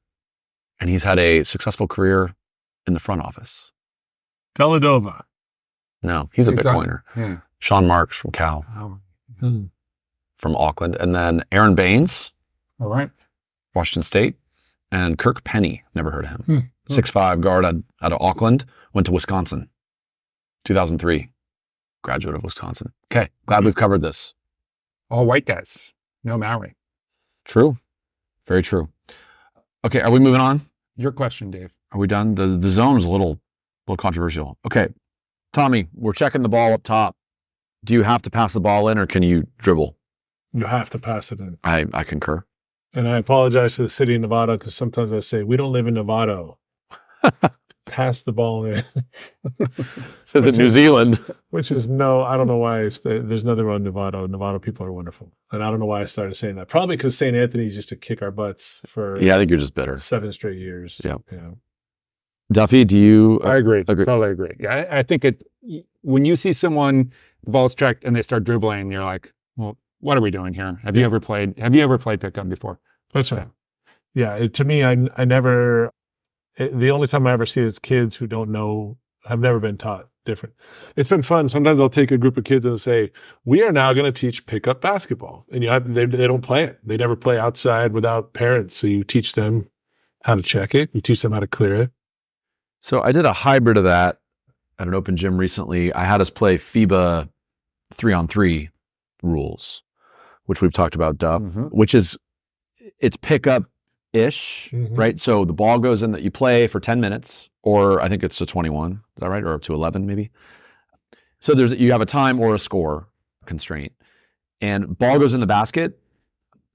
and he's had a successful career in the front office. Deladova. No, he's a Bitcoiner. Sean Marks from Cal. From Auckland. And then Aaron Baines. All right. Washington State. And Kirk Penny. Never heard of him. 6'5" guard out of Auckland. Went to Wisconsin. 2003. Graduate of Wisconsin. Okay. Glad we've covered this. All white guys. No Maori. True. Very true. Okay. Are we moving on? Your question, Dave. Are we done? The zone is a little controversial. Okay. Tommy, we're checking the ball up top. Do you have to pass the ball in, or can you dribble? You have to pass it in. I concur. And I apologize to the city of Nevada, because sometimes I say, we don't live in Nevada. Pass the ball in. Says in New Zealand. Which is I don't know why. There's nothing wrong with Nevada. Nevada people are wonderful. And I don't know why I started saying that. Probably because St. Anthony's used to kick our butts for I think you're just bitter. 7 straight years. Yeah. Duffy, do you I agree. Totally agree. Yeah, I think when you see someone, the ball's checked and they start dribbling, you're like, well, what are we doing here? Have you ever played pickup before? That's right. Yeah. To me, I never. The only time I ever see is kids who don't know, have never been taught different. It's been fun. Sometimes I'll take a group of kids and say, we are now going to teach pickup basketball. And they don't play it. They never play outside without parents. So you teach them how to check it. You teach them how to clear it. So I did a hybrid of that at an open gym recently. I had us play FIBA 3-on-3 rules, which we've talked about, Duff, which is, it's pickup-ish, right? So the ball goes in that you play for 10 minutes, or I think it's to 21. Is that right? Or up to 11 maybe. So you have a time or a score constraint, and ball goes in the basket.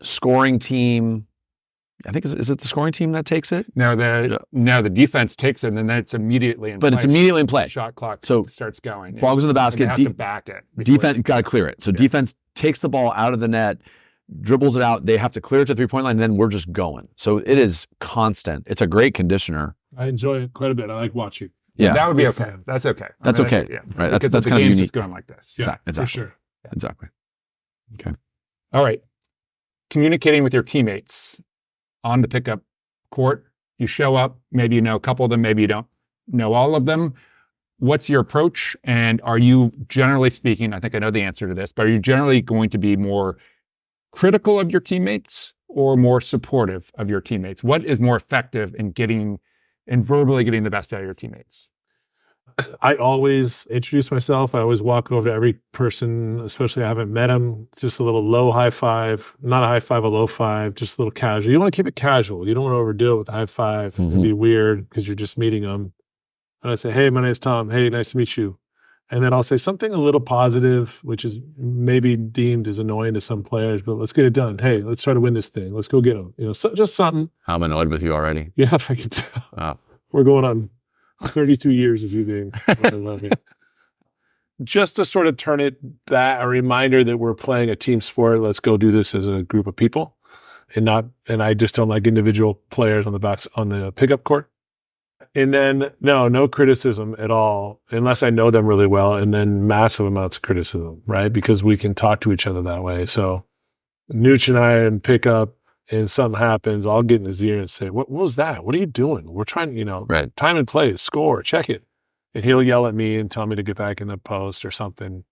Scoring team, I think, is it the scoring team that takes it? No, the defense takes it, and then it's immediately in play. But it's immediately in play. Shot clock starts going. Ball goes in the basket. And you have to back it. Defense got to clear it. So defense takes the ball out of the net, dribbles it out. They have to clear it to the 3-point line, and then we're just going. So it is constant. It's a great conditioner. I enjoy it quite a bit. I like watching. Yeah, that would be okay. That's okay. That's okay. Yeah. Right. That's kind of unique. Just going like this. Yeah, exactly. for sure. Yeah. Exactly. Okay. All right. Communicating with your teammates on the pickup court. You show up. Maybe you know a couple of them. Maybe you don't know all of them. what's your approach? And are you, generally speaking, I think I know the answer to this, but are you generally going to be more critical of your teammates or more supportive of your teammates? What is more effective in verbally getting the best out of your teammates? I always introduce myself. I always walk over to every person, especially I haven't met them. Just a little low high five, not a high five, a low five, just a little casual. You want to keep it casual. You don't want to overdo it with the high five. It'd be weird because you're just meeting them. And I say, hey, my name's Tom. Hey, nice to meet you. And then I'll say something a little positive, which is maybe deemed as annoying to some players, but let's get it done. Hey, let's try to win this thing. Let's go get them. Just something. I'm annoyed with you already. Yeah, I can tell. Wow. We're going on 32 years of you being loving. Just to sort of turn it back, a reminder that we're playing a team sport. Let's go do this as a group of people, and I just don't like individual players on the pickup court. And then no criticism at all, unless I know them really well, and then massive amounts of criticism, right? Because we can talk to each other that way. So Nooch and I in pickup, and something happens, I'll get in his ear and say, what was that? What are you doing? We're trying, Right. Time and play, score, check it. And he'll yell at me and tell me to get back in the post or something.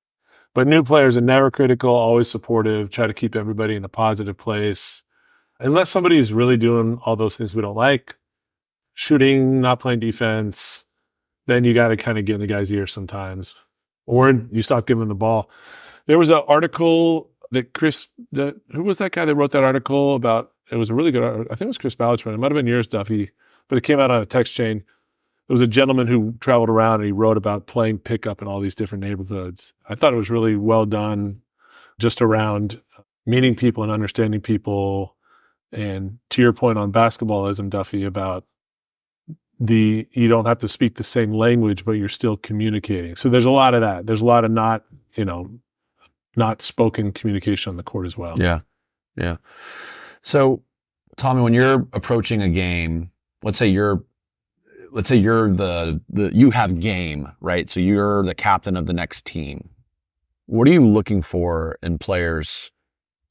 But new players are never critical, always supportive, try to keep everybody in a positive place. Unless somebody is really doing all those things we don't like, shooting, not playing defense, then you got to kind of get in the guy's ear sometimes. Or you stop giving him the ball. There was an article that who was that guy that wrote that article about? It was a really good article. I think it was Chris Ballard. It might have been yours, Duffy, but it came out on a text chain. It was a gentleman who traveled around and he wrote about playing pickup in all these different neighborhoods. I thought it was really well done, just around meeting people and understanding people. And to your point on basketballism, Duffy, about you don't have to speak the same language, but you're still communicating. So there's a lot of that. There's a lot of not spoken communication on the court as well. Yeah. So, Tommy, when you're approaching a game, let's say you're you have game, right? So you're the captain of the next team. What are you looking for in players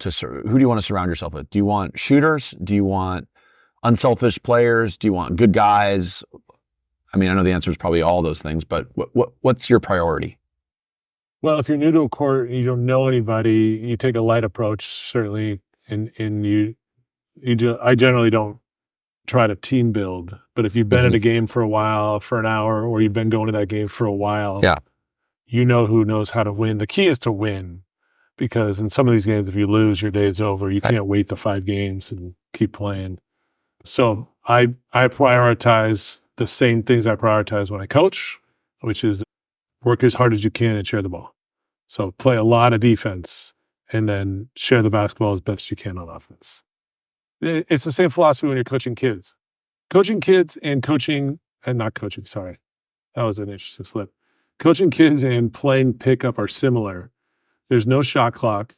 who do you want to surround yourself with? Do you want shooters? Do you want unselfish players? Do you want good guys? I mean, I know the answer is probably all those things, but what's your priority? Well, if you're new to a court and you don't know anybody, you take a light approach, certainly, and I generally don't try to team build. But if you've been at a game for a while, for an hour, or you've been going to that game for a while, you know who knows how to win. The key is to win, because in some of these games, if you lose, your day is over. You can't wait the 5 games and keep playing. So I prioritize the same things I prioritize when I coach, which is work as hard as you can and share the ball. So play a lot of defense and then share the basketball as best you can on offense. It's the same philosophy when you're coaching kids. Coaching kids and not coaching, sorry. That was an interesting slip. Coaching kids and playing pickup are similar. There's no shot clock.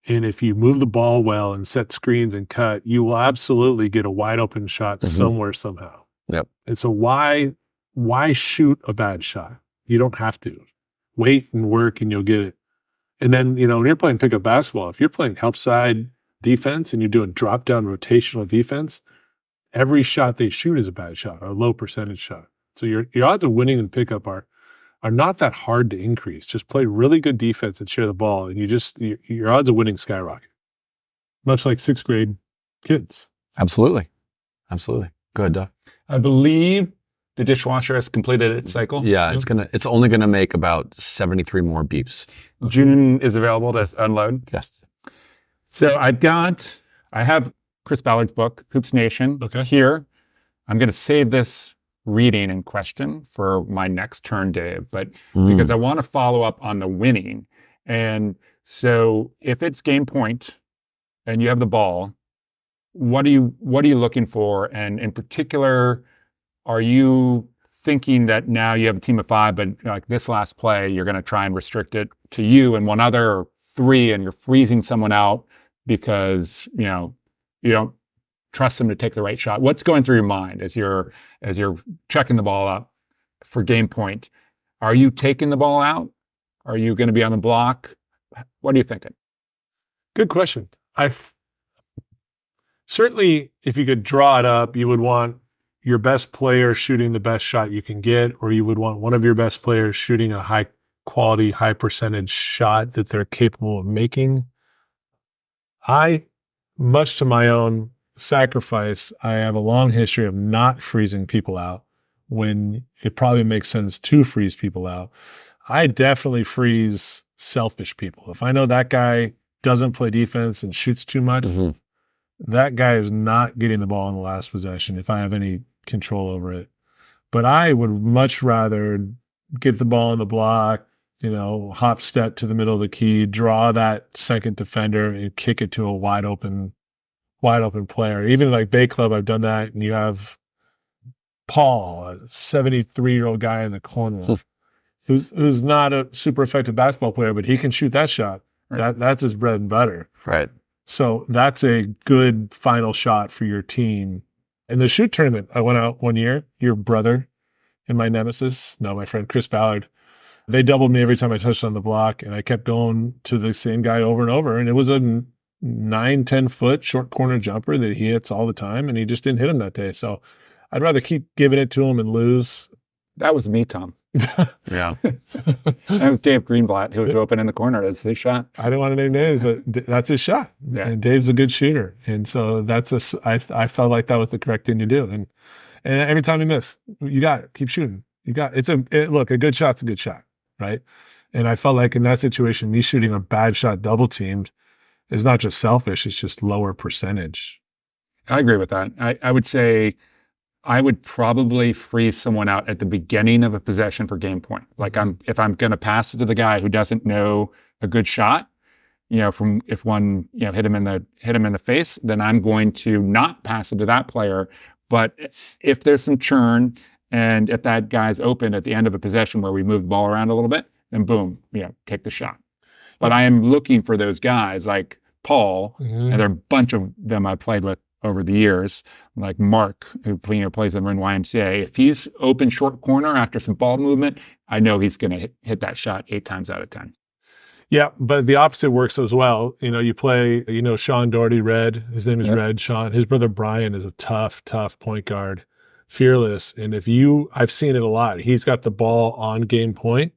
And if you move the ball well and set screens and cut, you will absolutely get a wide open shot somewhere, somehow. Yep. And so why shoot a bad shot? You don't have to. Wait and work and you'll get it. And then, when you're playing pickup basketball, if you're playing help side defense and you're doing drop down rotational defense, every shot they shoot is a bad shot or a low percentage shot. So your odds of winning in pickup are not that hard to increase. Just play really good defense and share the ball, and your odds of winning skyrocket. Much like 6th grade kids. Absolutely. Go ahead, Duff. I believe the dishwasher has completed its cycle. Yeah, it's only gonna make about 73 more beeps. June is available to unload. Yes. So I have Chris Ballard's book, Hoops Nation, here. I'm going to save this reading in question for my next turn, Dave, but because I want to follow up on the winning. And so if it's game point and you have the ball, what are you looking for? And in particular, are you thinking that now you have a team of 5, but like this last play, you're going to try and restrict it to you and one other, or 3, and you're freezing someone out because, you don't trust them to take the right shot? What's going through your mind as you're checking the ball up for game point? Are you taking the ball out? Are you going to be on the block? What are you thinking? Good question. Certainly, if you could draw it up, you would want your best player shooting the best shot you can get, or you would want one of your best players shooting a high quality, high percentage shot that they're capable of making. Much to my own sacrifice, I have a long history of not freezing people out when it probably makes sense to freeze people out. I definitely freeze selfish people. If I know that guy doesn't play defense and shoots too much, that guy is not getting the ball in the last possession if I have any control over it. But I would much rather get the ball in the block, hop step to the middle of the key, draw that second defender and kick it to a wide open player. Even like Bay Club, I've done that, and you have Paul, a 73-year-old guy in the corner who's not a super effective basketball player, but he can shoot that shot. Right. That's his bread and butter. Right. So that's a good final shot for your team. In the shoot tournament, I went out one year, your brother and my friend Chris Ballard, they doubled me every time I touched on the block, and I kept going to the same guy over and over. And it was a 9-10 foot short corner jumper that he hits all the time, and he just didn't hit him that day. So I'd rather keep giving it to him and lose. That was me, Tom. Yeah. That was Dave Greenblatt, who was open in the corner. That's his shot. I didn't want to name names, but that's his shot. Yeah. And Dave's a good shooter. And so I felt like that was the correct thing to do. And every time he missed, you got it. Keep shooting. You got it. Look, a good shot's a good shot, right? And I felt like in that situation, me shooting a bad shot double teamed is not just selfish, it's just lower percentage. I agree with that. I would say I would probably freeze someone out at the beginning of a possession for game point. Like if I'm going to pass it to the guy who doesn't know a good shot, if one hit him in the face, then I'm going to not pass it to that player. But if there's some churn and if that guy's open at the end of a possession where we move the ball around a little bit, then boom, take the shot. But I am looking for those guys like Paul, and there are a bunch of them I played with over the years, like Mark, who plays in Marin YMCA. If he's open short corner after some ball movement, I know he's going to hit that shot 8 times out of 10. Yeah, but the opposite works as well. You play, Sean Doherty, Red. His name is Red, Sean. His brother Brian is a tough point guard, fearless. And I've seen it a lot. He's got the ball on game point.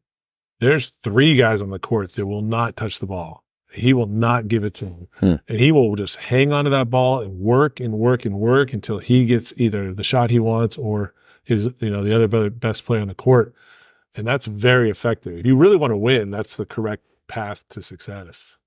There's 3 guys on the court that will not touch the ball. He will not give it to him. And he will just hang onto that ball and work until he gets either the shot he wants or his, the other best player on the court. And that's very effective. If you really want to win, that's the correct path to success.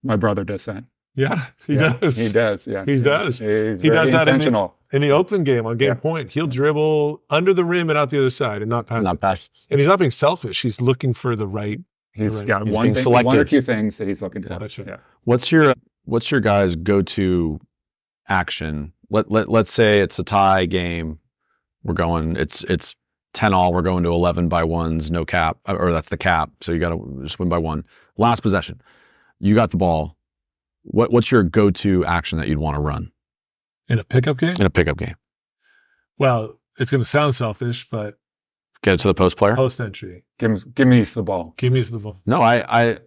My brother does that. Yeah, he does. He does, yes. He does. He does that intentional. In the open game on game point. He'll dribble under the rim and out the other side and not pass. And he's not being selfish. He's looking for the right. He's got He's one or two things that he's looking for. That's right. Yeah. What's your guys' go-to action? Let's say it's a tie game. We're going. It's 10-all. We're going to 11 by ones, no cap, or that's the cap. So you got to just win by 1. Last possession, you got the ball. What's your go-to action that you'd want to run in a pickup game? In a pickup game. Well, it's going to sound selfish, but get it to the post player. Post entry. Give me the ball. Give me the ball. No, I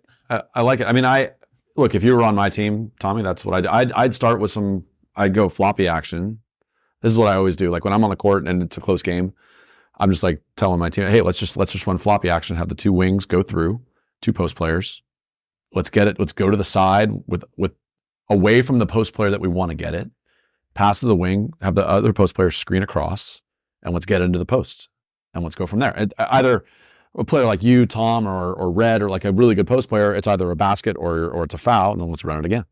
like it. I mean, look, if you were on my team, Tommy, that's what I'd start with I'd go floppy action. This is what I always do. Like when I'm on the court and it's a close game, I'm just like telling my team, hey, let's just run floppy action, have the 2 wings go through, 2 post players. Let's get it. Let's go to the side with away from the post player that we want to get it. Pass to the wing, have the other post player screen across, and let's get into the post. And let's go from there. Either a player like you, Tom, or Red, or like a really good post player, it's either a basket or it's a foul, and then let's run it again.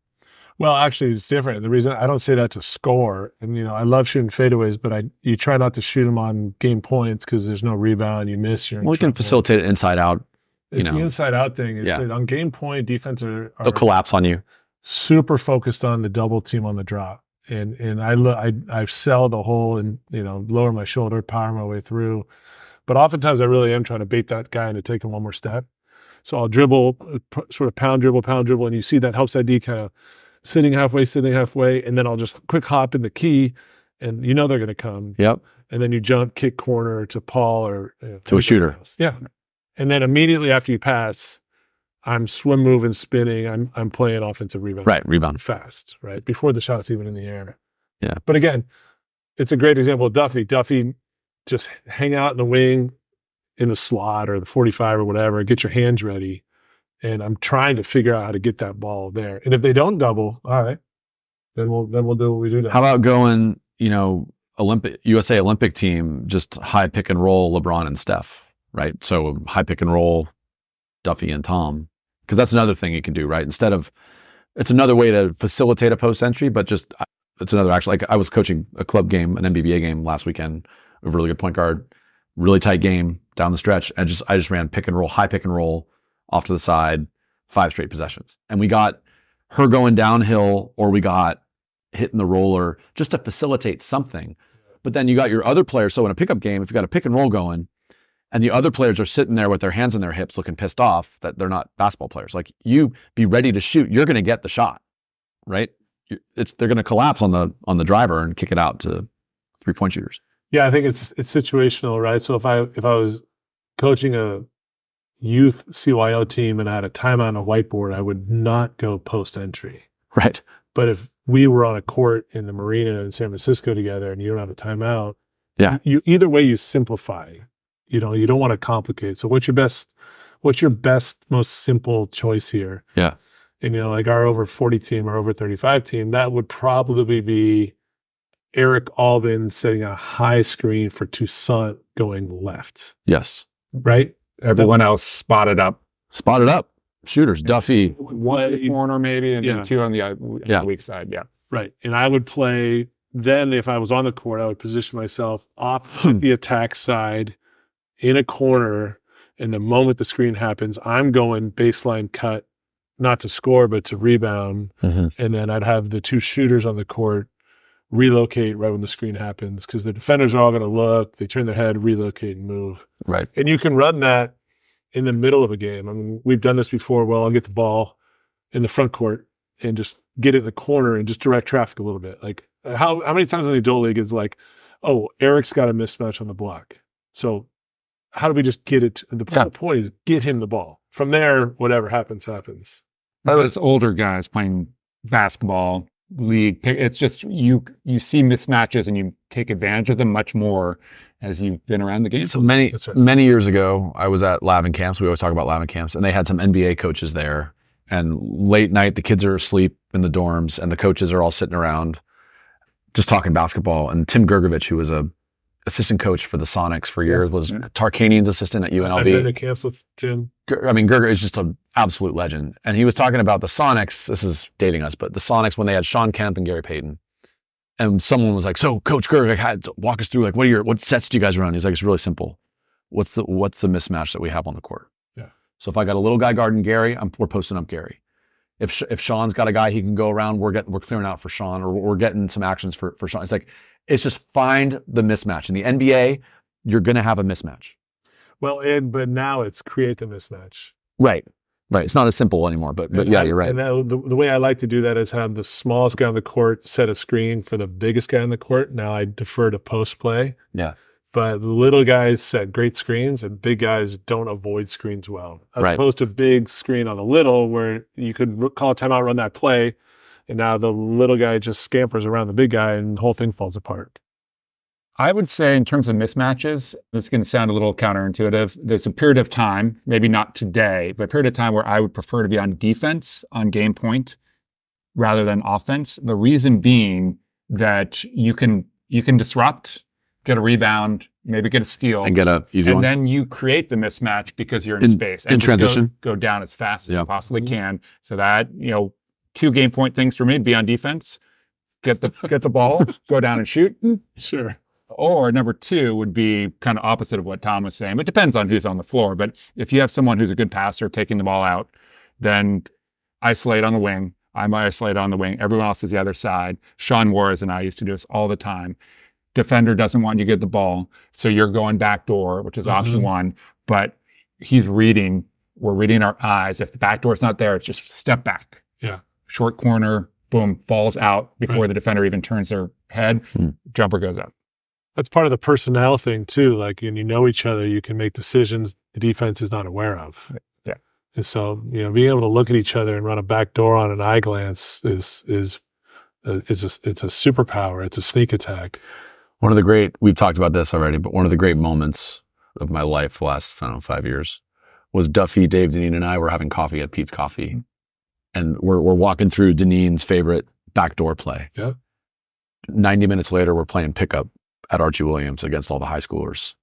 Well, actually, it's different. The reason I don't say that to score, and I love shooting fadeaways, but you try not to shoot them on game points because there's no rebound, you miss. We can facilitate it inside out. It's the inside out thing. It's that on game point, defense are they'll collapse on you. Super focused on the double team on the drop, and I sell the hole and lower my shoulder, power my way through. But oftentimes I really am trying to bait that guy into taking one more step. So I'll dribble, sort of pound dribble, and you see that helps ID kind of sitting halfway, and then I'll just quick hop in the key, and they're going to come. Yep. And then you jump, kick corner to Paul or to a shooter. Else. Yeah. And then immediately after you pass, I'm swim moving, spinning. I'm playing offensive rebound. Right, rebound fast. Right before the shot's even in the air. Yeah. But again, it's a great example of Duffy. Duffy just hang out in the wing in the slot or the 45 or whatever, get your hands ready. And I'm trying to figure out how to get that ball there. And if they don't double, all right, then we'll do what we do now. How about going, USA Olympic team, just high pick and roll LeBron and Steph, right? So high pick and roll Duffy and Tom, because that's another thing you can do, right? It's another way to facilitate a post entry, but it's another actually. Like I was coaching a club game, an NBBA game last weekend, a really good point guard, really tight game down the stretch, and I just ran pick and roll, high pick and roll off to the side, 5 straight possessions, and we got her going downhill, or we got hitting the roller just to facilitate something. But then you got your other players. So in a pickup game, if you got a pick and roll going, and the other players are sitting there with their hands in their hips looking pissed off that they're not basketball players, like you be ready to shoot, you're going to get the shot, right? They're going to collapse on the driver and kick it out to 3-point shooters. Yeah, I think it's situational, right? So if I was coaching a youth CYO team and I had a timeout on a whiteboard, I would not go post entry. Right. But if we were on a court in the marina in San Francisco together and you don't have a timeout, yeah, you either way you simplify. You don't want to complicate. So what's your best, most simple choice here? Yeah. And like our over 40 team or over 35 team, that would probably be Eric Albin setting a high screen for Toussaint going left. Yes. Right? Everyone else spotted up. Shooters, Duffy. One corner maybe, and then 2 on the weak side. Yeah. Right. And I would play, then if I was on the court, I would position myself opposite the attack side in a corner. And the moment the screen happens, I'm going baseline cut, not to score, but to rebound. Mm-hmm. And then I'd have the 2 shooters on the court relocate right when the screen happens, because the defenders are all going to look, they turn their head, relocate, and move. Right. And you can run that in the middle of a game. I mean, we've done this before. Well, I'll get the ball in the front court and just get it in the corner and just direct traffic a little bit. Like how many times in the adult league is like, oh, Eric's got a mismatch on the block. So how do we just get it? The point is get him the ball. From there, whatever happens, happens. It's older guys playing basketball league. It's just you see mismatches and you take advantage of them much more as you've been around the game. So many years ago, I was at Levine camps. We always talk about Levine camps, and they had some NBA coaches there. And late night, the kids are asleep in the dorms, and the coaches are all sitting around just talking basketball. And Tim Gergovich, who was a assistant coach for the Sonics for years, was Tarkanian's assistant at UNLV. I've been to camps with Tim. Gergovich is just an absolute legend. And he was talking about the Sonics. This is dating us, but the Sonics when they had Sean Kemp and Gary Payton. And someone was like, "So, Coach Gergovich, had to walk us through like what sets do you guys run?" He's like, "It's really simple. What's the mismatch that we have on the court?" Yeah. So if I got a little guy guarding Gary, we're posting up Gary. If Sean's got a guy he can go around, we're clearing out for Sean, or we're getting some actions for Sean. It's just find the mismatch. In the NBA, you're going to have a mismatch. Well, but now it's create the mismatch. Right. It's not as simple anymore, but yeah, you're right. And the way I like to do that is have the smallest guy on the court set a screen for the biggest guy on the court. Now I defer to post play. Yeah. But the little guys set great screens and big guys don't avoid screens well. As opposed to big screen on the little where you could call a timeout, run that play, and now the little guy just scampers around the big guy and the whole thing falls apart. I would say in terms of mismatches, this is going to sound a little counterintuitive. There's a period of time, maybe not today, but a period of time where I would prefer to be on defense on game point rather than offense. The reason being that you can disrupt, get a rebound, maybe get a steal, and get a easy one. And then you create the mismatch because you're in space. And in transition. Go down as fast as you possibly can. So that, 2 game point things for me to be on defense, get the ball, go down and shoot. Sure. Or number 2 would be kind of opposite of what Tom was saying. It depends on who's on the floor. But if you have someone who's a good passer taking the ball out, then isolate on the wing. I'm isolated on the wing. Everyone else is the other side. Sean Juarez and I used to do this all the time. Defender doesn't want you to get the ball, so you're going back door, which is option 1. But we're reading our eyes. If the back door is not there, it's just step back. Yeah. Short corner, boom, falls out before the defender even turns their head. Jumper goes up. That's part of the personnel thing too. Like, when you know each other, you can make decisions the defense is not aware of. Yeah. And so, being able to look at each other and run a back door on an eye glance is it's a superpower. It's a sneak attack. we've talked about this already, but one of the great moments of my life the last, 5 years was Duffy, Dave, Deneen, and I were having coffee at Pete's Coffee. And we're walking through Deneen's favorite backdoor play. Yep. 90 minutes later, we're playing pickup at Archie Williams against all the high schoolers.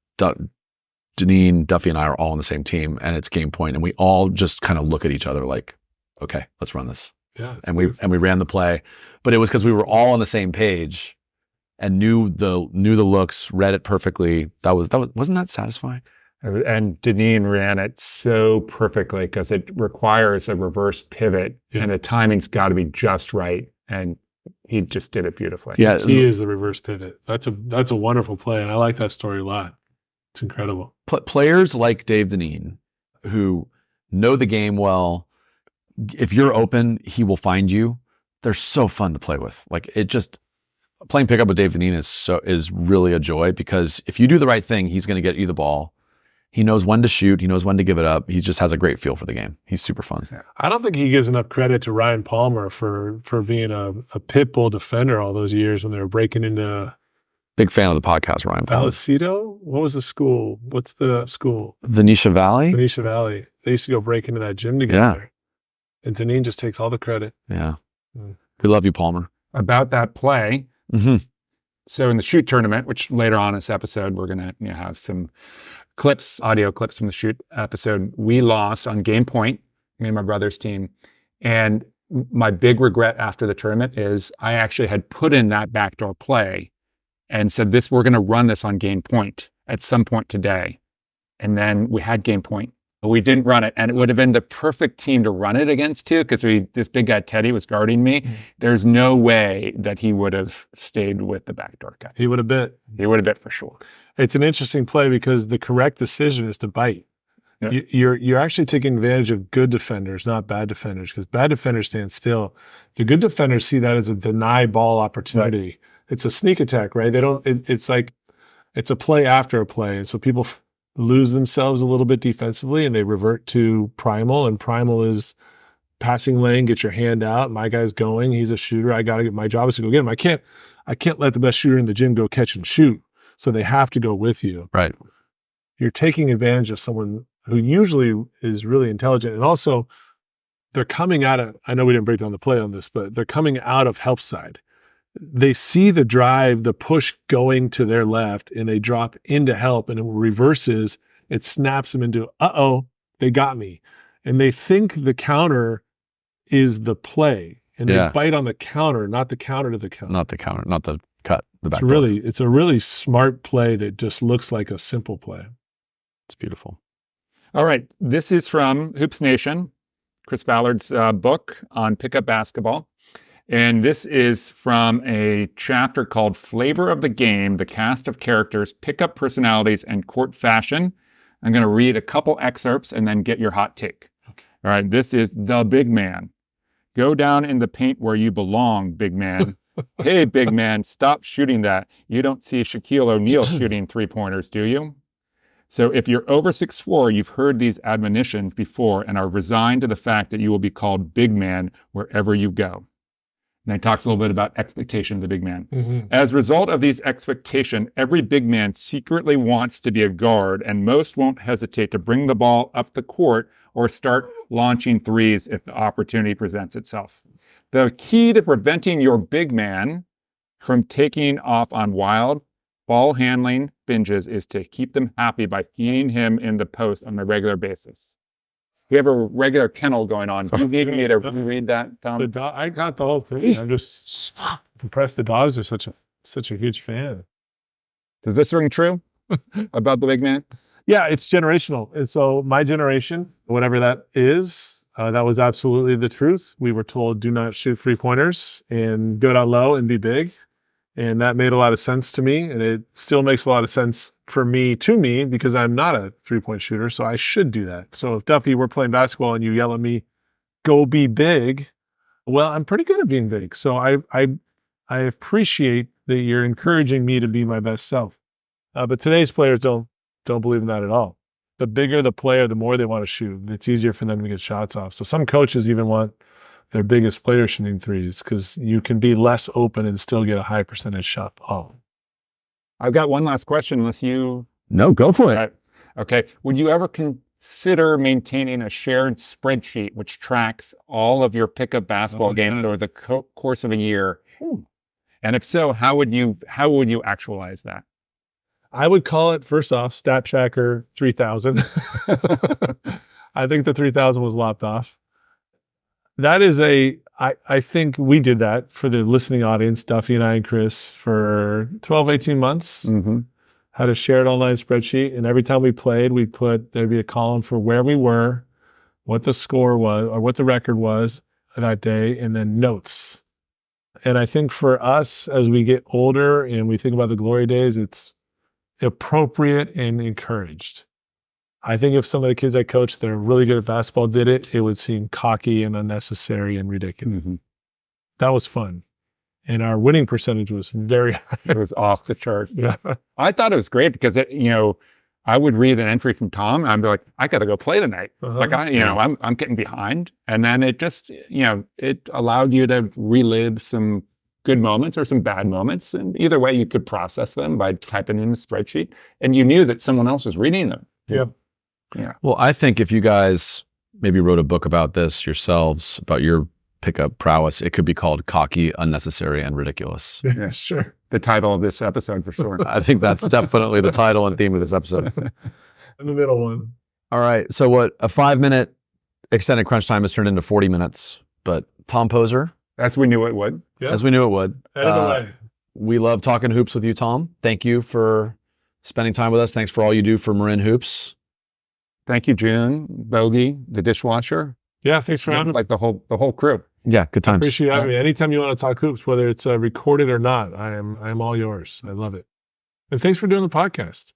Deneen, Duffy, and I are all on the same team, and it's game point, and we all just kind of look at each other like, okay, let's run this. Yeah. And we ran the play, but it was because we were all on the same page and knew the looks, read it perfectly. Wasn't that satisfying? And Deneen ran it so perfectly because it requires a reverse pivot, and the timing's got to be just right. And he just did it beautifully. Yeah, He is the reverse pivot. That's a wonderful play, and I like that story a lot. It's incredible. Players like Dave Deneen, who know the game well, if you're open, he will find you. They're so fun to play with. Like, playing pickup with Dave Deneen is really a joy, because if you do the right thing, he's going to get you the ball. He knows when to shoot. He knows when to give it up. He just has a great feel for the game. He's super fun. I don't think he gives enough credit to Ryan Palmer for being a pit bull defender all those years when they were breaking into Big fan of the podcast, Ryan Palmer. Vallecito? What was the school? What's the school? Venetia Valley? Venetia Valley. They used to go break into that gym together. Yeah. And Deneen just takes all the credit. Yeah. We love you, Palmer. About that play. Mm-hmm. So in the shoot tournament, which later on in this episode, we're going to have some audio clips from the shoot episode, we lost on game point, me and my brother's team. And my big regret after the tournament is I actually had put in that backdoor play and said, we're going to run this on game point at some point today. And then we had game point. But we didn't run it, and it would have been the perfect team to run it against too, because this big guy Teddy was guarding me. There's no way that he would have stayed with the backdoor guy. He would have bit. He would have bit for sure. It's an interesting play because the correct decision is to bite. Yeah. You're actually taking advantage of good defenders, not bad defenders, because bad defenders stand still. The good defenders see that as a deny ball opportunity. Right. It's a sneak attack, right? It's like it's a play after a play, and so people lose themselves a little bit defensively and they revert to primal, and primal is passing lane, get your hand out. My guy's going, he's a shooter. My job is to go get him. I can't let the best shooter in the gym go catch and shoot. So they have to go with you. Right. You're taking advantage of someone who usually is really intelligent. And also they're coming out of, I know we didn't break down the play on this, but they're coming out of help side. They see the drive, the push going to their left, and they drop into help, and it reverses. It snaps them into, they got me. And they think the counter is the play, and they bite on the counter, not the counter to the counter. Not the counter, not the cut. It's a really smart play that just looks like a simple play. It's beautiful. All right. This is from Hoops Nation, Chris Ballard's book on pickup basketball. And this is from a chapter called Flavor of the Game, the Cast of Characters, Pickup Personalities, and Court Fashion. I'm going to read a couple excerpts and then get your hot take. Okay. All right, this is the big man. Go down in the paint where you belong, big man. Hey, big man, stop shooting that. You don't see Shaquille O'Neal shooting three-pointers, do you? So if you're over 6'4", you've heard these admonitions before and are resigned to the fact that you will be called big man wherever you go. And he talks a little bit about expectation of the big man. Mm-hmm. As a result of these expectations, every big man secretly wants to be a guard, and most won't hesitate to bring the ball up the court or start launching threes if the opportunity presents itself. The key to preventing your big man from taking off on wild ball handling binges is to keep them happy by feeding him in the post on a regular basis. We have a regular kennel going on. Do you need me to reread that, Tom? I got the whole thing. I'm just impressed. The dogs are such a huge fan. Does this ring true about the big man? Yeah, it's generational. And so my generation, whatever that is, that was absolutely the truth. We were told, do not shoot three-pointers and go down low and be big. And that made a lot of sense to me. And it still makes a lot of sense to me, because I'm not a three-point shooter. So I should do that. So if Duffy, we're playing basketball and you yell at me, go be big. Well, I'm pretty good at being big. So I appreciate that you're encouraging me to be my best self. But today's players don't believe in that at all. The bigger the player, the more they want to shoot. It's easier for them to get shots off. So some coaches even want their biggest player shooting threes because you can be less open and still get a high percentage shot off. I've got one last question, unless you. No, go for it. Right. Okay. Would you ever consider maintaining a shared spreadsheet which tracks all of your pickup basketball games over the course of a year? And if so, how would you actualize that? I would call it, first off, Stat Tracker 3000. I think the 3000 was lopped off. That is I think we did that for the listening audience, Duffy and I and Chris, for 12, 18 months. Mm-hmm. Had a shared online spreadsheet. And every time we played, there'd be a column for where we were, what the score was, or what the record was that day, and then notes. And I think for us, as we get older and we think about the glory days, it's appropriate and encouraged. I think if some of the kids I coached that are really good at basketball did it, it would seem cocky and unnecessary and ridiculous. Mm-hmm. That was fun. And our winning percentage was very high. It was off the chart. Yeah. I thought it was great because I would read an entry from Tom and I'd be like, I got to go play tonight. Uh-huh. Like I'm getting behind. And then it just, it allowed you to relive some good moments or some bad moments. And either way, you could process them by typing in the spreadsheet, and you knew that someone else was reading them. Yeah. Yeah. Well, I think if you guys maybe wrote a book about this yourselves, about your pickup prowess, it could be called Cocky, Unnecessary, and Ridiculous. Yeah, sure. The title of this episode for sure. I think that's definitely the title and theme of this episode. And the middle one. All right. So what a 5-minute extended crunch time has turned into 40 minutes. But Tom Poser, As we knew it would. Yeah. as we knew it would. Head of the way. We love talking hoops with you, Tom. Thank you for spending time with us. Thanks for all you do for Marin Hoops. Thank you, June, Bogey, the dishwasher, Yeah, thanks for having me. like the whole crew. Yeah, good times. Appreciate you having me. Anytime you want to talk hoops, whether it's recorded or not, I'm all yours. I love it. And thanks for doing the podcast.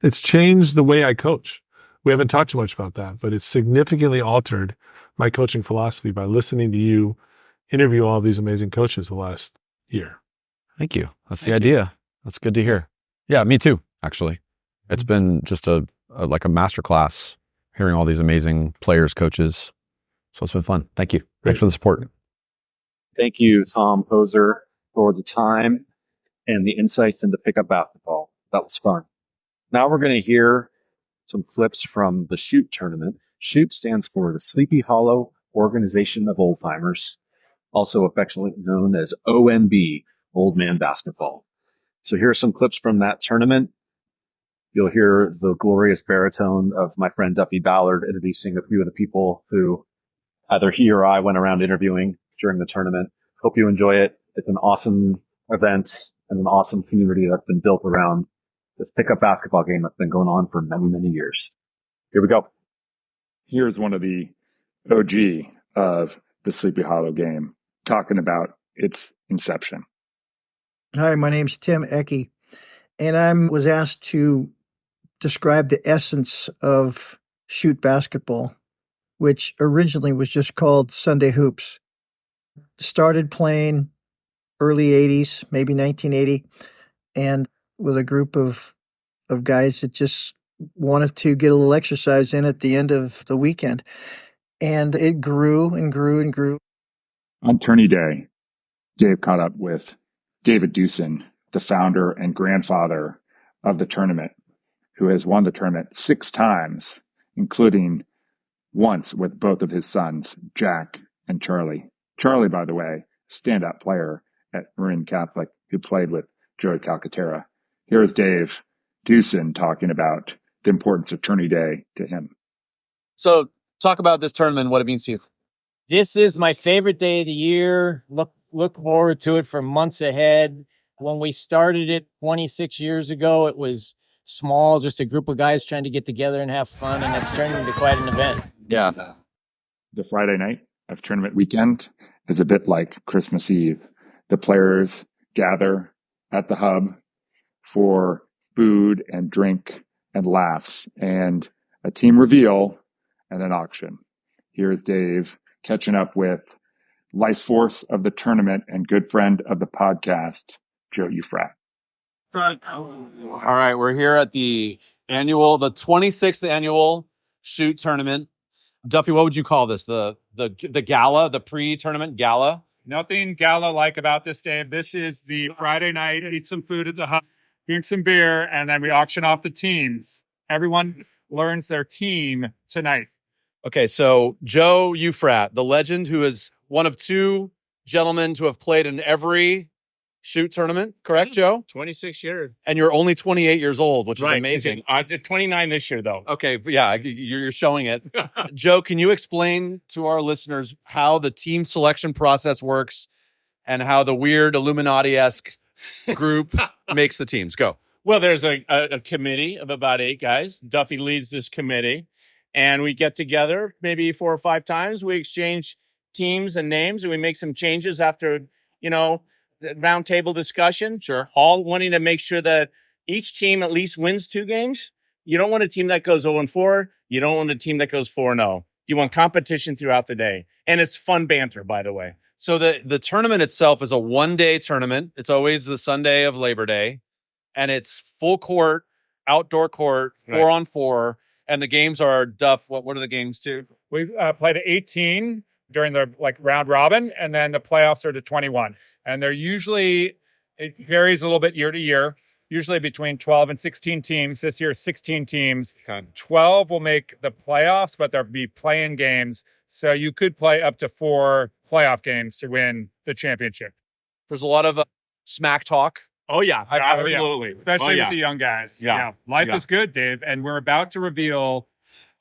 It's changed the way I coach. We haven't talked too much about that, but it's significantly altered my coaching philosophy by listening to you interview all these amazing coaches the last year. Thank you. That's the idea. That's good to hear. Yeah, me too, actually. It's been just a masterclass hearing all these amazing players, coaches. So it's been fun. Thank you. Thanks for the support. Thank you, Tom Poser, for the time and the insights into pickup basketball. That was fun. Now we're going to hear some clips from the Shoot tournament. Shoot stands for the Sleepy Hollow Organization of Old Timers, also affectionately known as OMB, Old Man Basketball. So here are some clips from that tournament. You'll hear the glorious baritone of my friend Duffy Ballard introducing a few of the people who either he or I went around interviewing during the tournament. Hope you enjoy it. It's an awesome event and an awesome community that's been built around this pickup basketball game that's been going on for many, many years. Here we go. Here's one of the OG of the Sleepy Hollow game talking about its inception. Hi, my name's Tim Ecke, and I was asked to describe the essence of Shoot basketball, which originally was just called Sunday Hoops. Started playing early 80s, maybe 1980, and with a group of guys that just wanted to get a little exercise in at the end of the weekend. And it grew and grew and grew. On tourney day, Dave caught up with David Dewson, the founder and grandfather of the tournament, who has won the tournament 6 times, including once with both of his sons, Jack and Charlie. Charlie, by the way, standout player at Marin Catholic who played with Joey Calcaterra. Here is Dave Dewson talking about the importance of tourney day to him. So talk about this tournament and what it means to you. This is my favorite day of the year. Look forward to it for months ahead. When we started it 26 years ago, it was small, just a group of guys trying to get together and have fun, and it's turned into quite an event. Yeah. The Friday night of tournament weekend is a bit like Christmas Eve. The players gather at the hub for food and drink and laughs and a team reveal and an auction. Here's Dave catching up with life force of the tournament and good friend of the podcast, Joe Ufrat. All right, we're here at the 26th annual Shoot tournament. Duffy, what would you call this? The gala, the pre-tournament gala? Nothing gala-like about this, Dave. This is the Friday night, eat some food at the hub. drink some beer, and then we auction off the teams. Everyone learns their team tonight. Okay, so Joe Ufrat, the legend who is one of two gentlemen to have played in every shoot tournament, correct, Joe? 26 years. And you're only 28 years old, which is amazing. I'm 29 this year, though. Okay, yeah, you're showing it. Joe, can you explain to our listeners how the team selection process works and how the weird Illuminati-esque group makes the teams? Go. Well, there's a committee of about 8 guys. Duffy leads this committee, and we get together maybe 4 or 5 times. We exchange teams and names, and we make some changes after, round table discussion. Sure. All wanting to make sure that each team at least wins 2 games. You don't want a team that goes 0-4. You don't want a team that goes 4-0. You want competition throughout the day. And it's fun banter, by the way. So the tournament itself is a 1-day tournament. It's always the Sunday of Labor Day. And it's full court, outdoor court, 4-on-4. And the games are, Duff, what are the games too? We played 18 during the round robin, and then the playoffs are to 21. And they're usually, it varies a little bit year to year, usually between 12 and 16 teams. This year, 16 teams. Okay. 12 will make the playoffs, but there'll be play-in games. So you could play up to 4 playoff games to win the championship. There's a lot of smack talk. Oh, yeah. Absolutely. Especially with the young guys. Yeah. Life is good, Dave. And we're about to reveal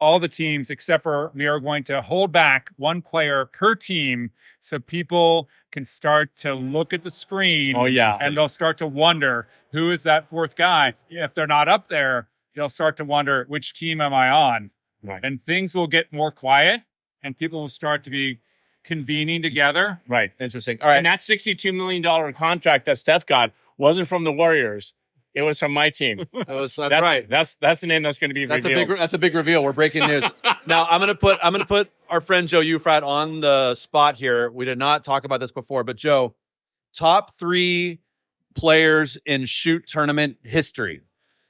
all the teams, except for we are going to hold back 1 player per team so people can start to look at the screen. Oh, yeah. And they'll start to wonder, who is that 4th guy? If they're not up there, they'll start to wonder, which team am I on? Right. And things will get more quiet, and people will start to be convening together. Right. Interesting. All right. And that $62 million contract that Steph got wasn't from the Warriors. It was from my team. That's right. That's the name that's going to be revealed. That's a big reveal. We're breaking news. Now I'm gonna put our friend Joe Ufrat on the spot here. We did not talk about this before, but Joe, top 3 players in shoot tournament history.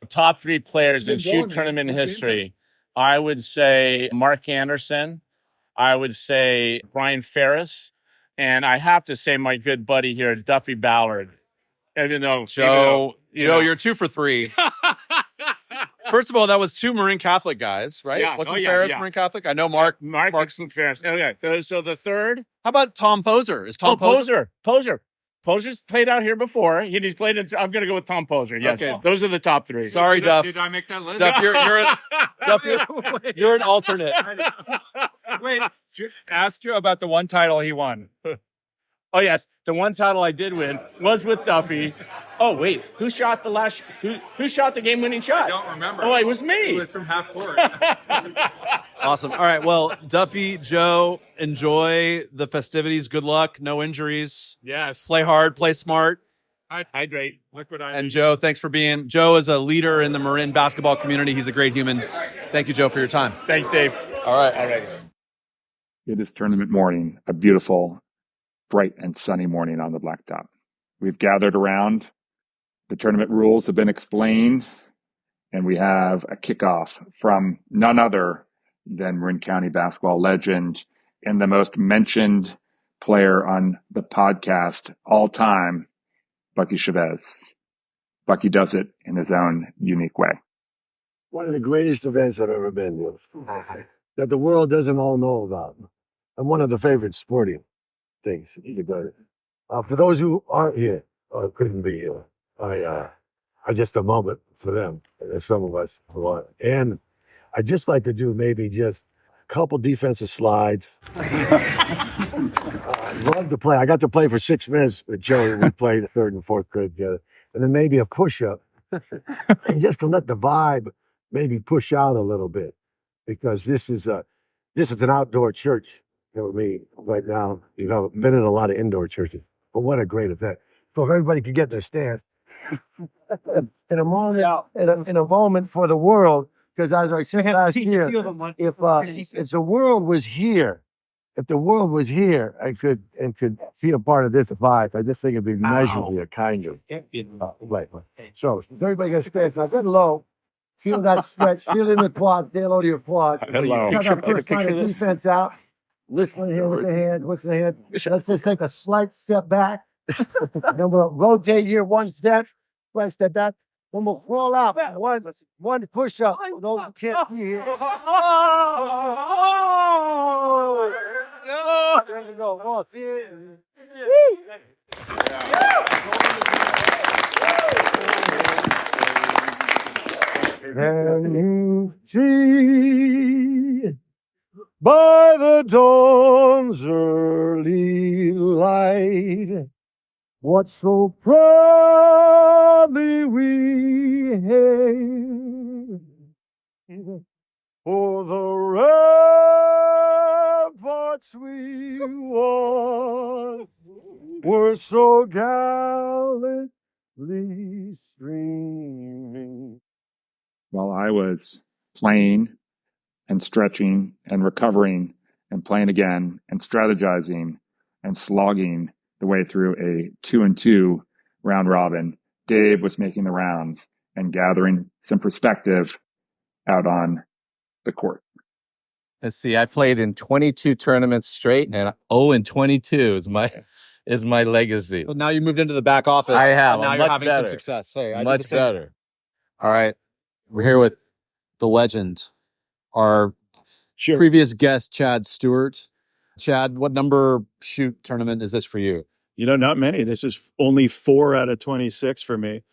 Top 3 players in shoot tournament history. I would say Mark Anderson. I would say Brian Ferris. And I have to say my good buddy here, Duffy Ballard. Even though Joe, you're 2 for 3. First of all, that was 2 Marin Catholic guys, right? Yeah. Wasn't Ferris Marin Catholic? I know Mark's and Ferris. Okay. So the third. How about Tom Poser? Is Tom Poser? Poser's played out here before. He's played in, I'm going to go with Tom Poser. Yes. Okay. Those are the top 3. Sorry, Duff. Did I make that list? Duff, you're an alternate. Wait, asked you about the 1 title he won. Oh, yes. The 1 title I did win was with Duffy. Oh, wait. Who shot who shot the game-winning shot? I don't remember. Oh, it was me. It was from half court. Awesome. All right. Well, Duffy, Joe, enjoy the festivities. Good luck. No injuries. Yes. Play hard. Play smart. Hydrate. Liquid IV. And Joe, thanks for being. Joe is a leader in the Marin basketball community. He's a great human. Thank you, Joe, for your time. Thanks, Dave. All right. It is tournament morning, a beautiful, bright and sunny morning on the blacktop. We've gathered around. The tournament rules have been explained, and we have a kickoff from none other than Marin County basketball legend and the most mentioned player on the podcast all time, Bucky Chavez. Bucky does it in his own unique way. One of the greatest events I've ever been to, that the world doesn't all know about, and one of the favorite sporting things. For those who aren't here or couldn't be here, I just a moment for them. There's some of us who aren't. And I'd just like to do maybe just a couple defensive slides. Love to play. I got to play for 6 minutes with Joey. We played 3rd and 4th grade together. And then maybe a push-up. And just to let the vibe maybe push out a little bit. Because this is an outdoor church. With me right now. I've been in a lot of indoor churches. But what a great event. So if everybody could get their stance. in a moment for the world, because as I said last year, if the world was here, I could be a part of this vibe. I just think it'd be measurably a kind of right. So if everybody gets stance now, good low. Feel that stretch. Feel in the quads. Say hello to your quads. Picture defense out. Listen here with the hand. What's the hand? Let's just take a slight step back. Then we'll rotate here 1 step. 1 step back. One more crawl out. One push up. For those who can't see here. There you go. Oh, see it? Can you see by the dawn's early light what so proudly we hailed? For the ramparts we won were so gallantly streaming. While I was playing and stretching and recovering and playing again and strategizing and slogging the way through a 2-2 round robin, Dave was making the rounds and gathering some perspective out on the court. Let's see. I played in 22 tournaments straight, and 0-22 is my legacy. Well, now you moved into the back office. I have. And now I'm you're much having better. some success. Hey, I did the Much same. better. All right. We're here with the legend, our previous guest, Chad Stewart. Chad, what number shoot tournament is this for you? Not many. This is only 4 out of 26 for me.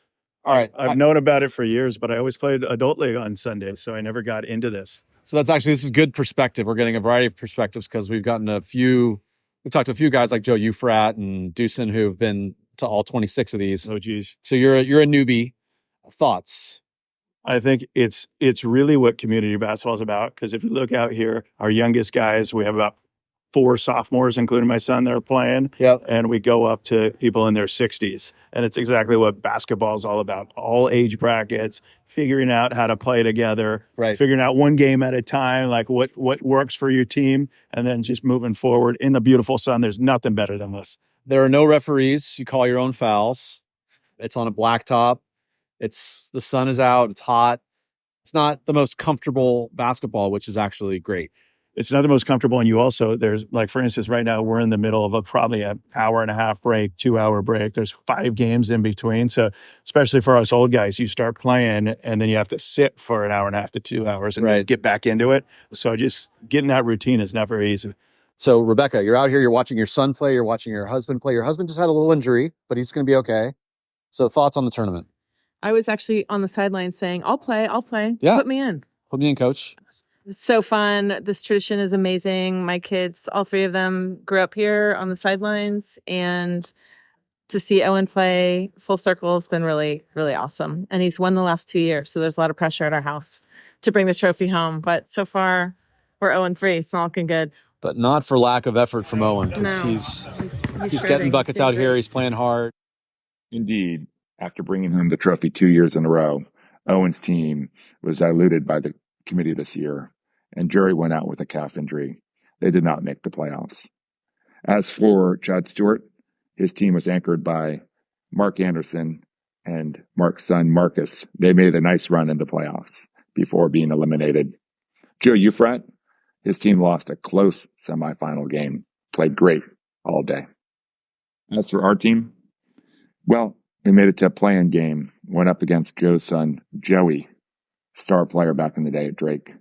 All right. I've known about it for years, but I always played adult league on Sunday, so I never got into this. So this is good perspective. We're getting a variety of perspectives because we've talked to a few guys like Joe Ufrat and Deucin who've been to all 26 of these. Oh, geez. So you're a newbie. Thoughts? I think it's really what community basketball is about, because if you look out here, our youngest guys, we have about 4 sophomores, including my son, that are playing. Yep. And we go up to people in their 60s. And it's exactly what basketball is all about. All age brackets, figuring out how to play together, right? Figuring out one game at a time, like what works for your team, and then just moving forward in the beautiful sun. There's nothing better than this. There are no referees. You call your own fouls. It's on a blacktop. The sun is out. It's hot. It's not the most comfortable basketball, which is actually great. It's not the most comfortable. And you also, there's like, for instance, right now we're in the middle of probably an hour and a half break, 2-hour break. There's 5 games in between. So especially for us old guys, you start playing and then you have to sit for an hour and a half to 2 hours and then get back into it. So just getting that routine is never easy. So Rebecca, you're out here, you're watching your son play, you're watching your husband play. Your husband just had a little injury, but he's going to be okay. So thoughts on the tournament? I was actually on the sideline saying, I'll play. Yeah. Put me in. Put me in, coach. It's so fun. This tradition is amazing. My kids, all 3 of them, grew up here on the sidelines, and to see Owen play full circle has been really, really awesome. And he's won the last 2 years, so there's a lot of pressure at our house to bring the trophy home. But so far, we're 0-3. It's not looking good. But not for lack of effort from Owen, because No. he's getting buckets out here. He's playing hard. Indeed, after bringing home the trophy 2 years in a row, Owen's team was diluted by the committee this year, and Jerry went out with a calf injury. They did not make the playoffs. As for Chad Stewart, his team was anchored by Mark Anderson and Mark's son, Marcus. They made a nice run in the playoffs before being eliminated. Joe Ufrat, his team lost a close semifinal game, played great all day. As for our team, well, we made it to a play-in game, went up against Joe's son, Joey, star player back in the day at Drake.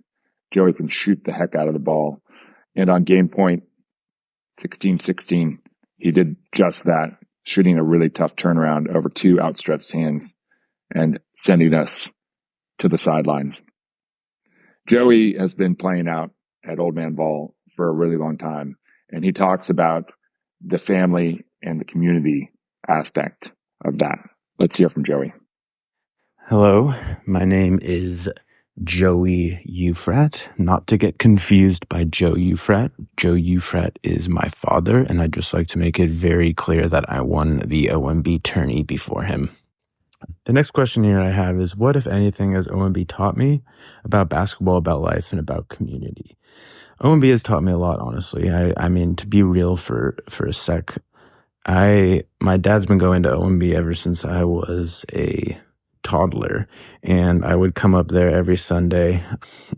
Joey can shoot the heck out of the ball. And on game point 16-16, he did just that, shooting a really tough turnaround over 2 outstretched hands and sending us to the sidelines. Joey has been playing out at Old Man Ball for a really long time, and he talks about the family and the community aspect of that. Let's hear from Joey. Hello, my name is Joey Ufrat, not to get confused by Joe Ufrat. Joe Ufrat is my father, and I'd just like to make it very clear that I won the OMB tourney before him. The next question here I have is, what, if anything, has OMB taught me about basketball, about life, and about community? OMB has taught me a lot, honestly. I mean, to be real for a sec, my dad's been going to OMB ever since I was a toddler, and I would come up there every Sunday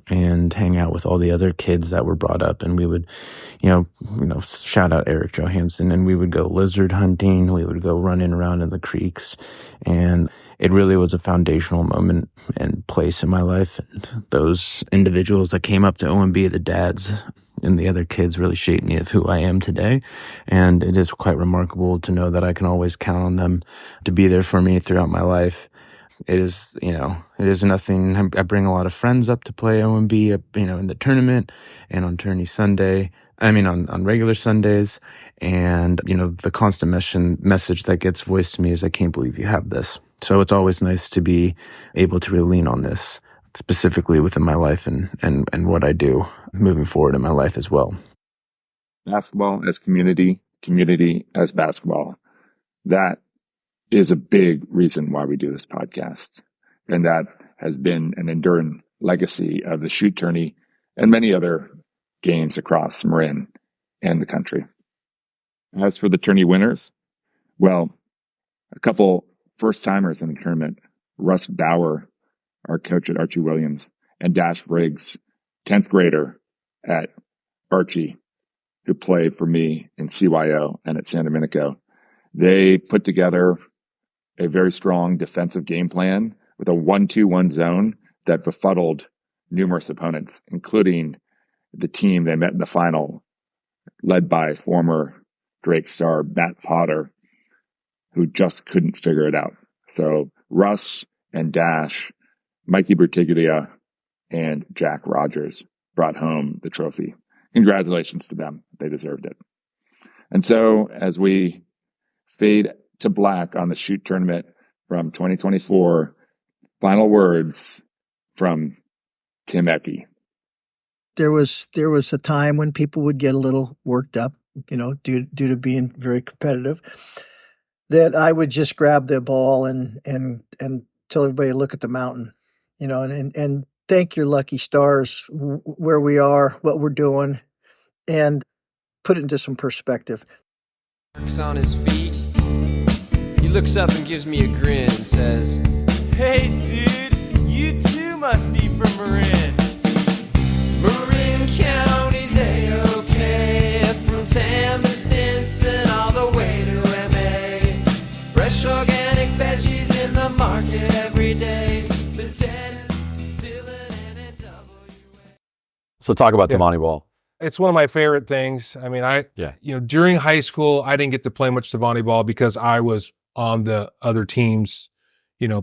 and hang out with all the other kids that were brought up, and we would, shout out Eric Johansson, and we would go lizard hunting, we would go running around in the creeks, and it really was a foundational moment and place in my life. And those individuals that came up to OMB, the dads and the other kids, really shaped me of who I am today. And it is quite remarkable to know that I can always count on them to be there for me throughout my life. It is nothing. I bring a lot of friends up to play OMB, in the tournament and on tourney Sunday. On regular Sundays. And, the constant message that gets voiced to me is, I can't believe you have this. So it's always nice to be able to really lean on this, specifically within my life and what I do moving forward in my life as well. Basketball as community, community as basketball. That is a big reason why we do this podcast. And that has been an enduring legacy of the shoot tourney and many other games across Marin and the country. As for the tourney winners, well, a couple first-timers in the tournament, Russ Bauer, our coach at Archie Williams, and Dash Briggs, 10th grader at Archie, who played for me in CYO and at San Domenico. They put together a very strong defensive game plan with a 1-2-1 zone that befuddled numerous opponents, including the team they met in the final, led by former Drake star Matt Potter, who just couldn't figure it out. So Russ and Dash, Mikey Bertiglia, and Jack Rogers brought home the trophy. Congratulations to them. They deserved it. And so as we fade to black on the shoot tournament from 2024, final words from Tim Ecke. There was a time when people would get a little worked up, due to being very competitive, that I would just grab the ball and tell everybody, look at the mountain, and thank your lucky stars where we are, what we're doing, and put it into some perspective. Works on his feet. He looks up and gives me a grin and says, "Hey dude, you too must be from Marin." Marin County's A-OK, from Tampa Stinson all the way to MA. Fresh organic veggies in the market every day. So talk about Tamani Ball. It's one of my favorite things. I mean, during high school, I didn't get to play much Tamani Ball because I was on the other teams,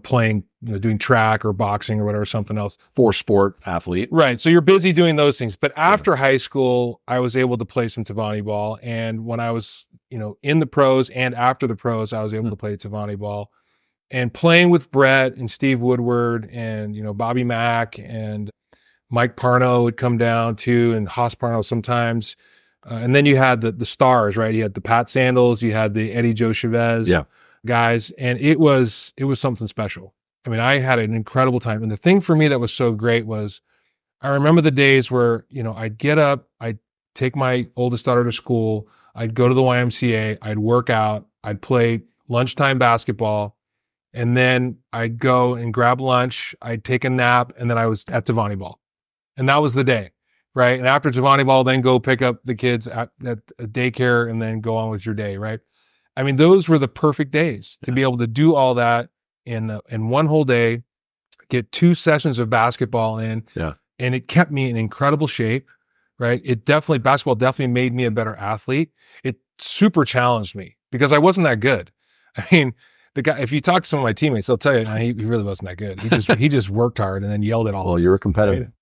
playing, doing track or boxing or whatever, something else. For sport athlete. Right. So you're busy doing those things. But after high school, I was able to play some Tamani Ball. And when I was, in the pros and after the pros, I was able to play Tamani Ball. And playing with Brett and Steve Woodward and, Bobby Mack and Mike Parno would come down too, and Haas Parno sometimes. And then you had the stars, right? You had the Pat Sandals, you had the Eddie Joe Chavez guys, and it was something special. I mean, I had an incredible time. And the thing for me that was so great was I remember the days where, I'd get up, I'd take my oldest daughter to school, I'd go to the YMCA, I'd work out, I'd play lunchtime basketball, and then I'd go and grab lunch, I'd take a nap, and then I was at Tamani Ball. And that was the day, right? And after Tamani Ball, then go pick up the kids at daycare and then go on with your day, right? I mean, those were the perfect days to be able to do all that in one whole day, get 2 sessions of basketball in, and it kept me in incredible shape, right? Basketball definitely made me a better athlete. It super challenged me because I wasn't that good. I mean, the guy, if you talk to some of my teammates, they'll tell you, he really wasn't that good. He just worked hard and then yelled at all. Well, you were competitive. Right?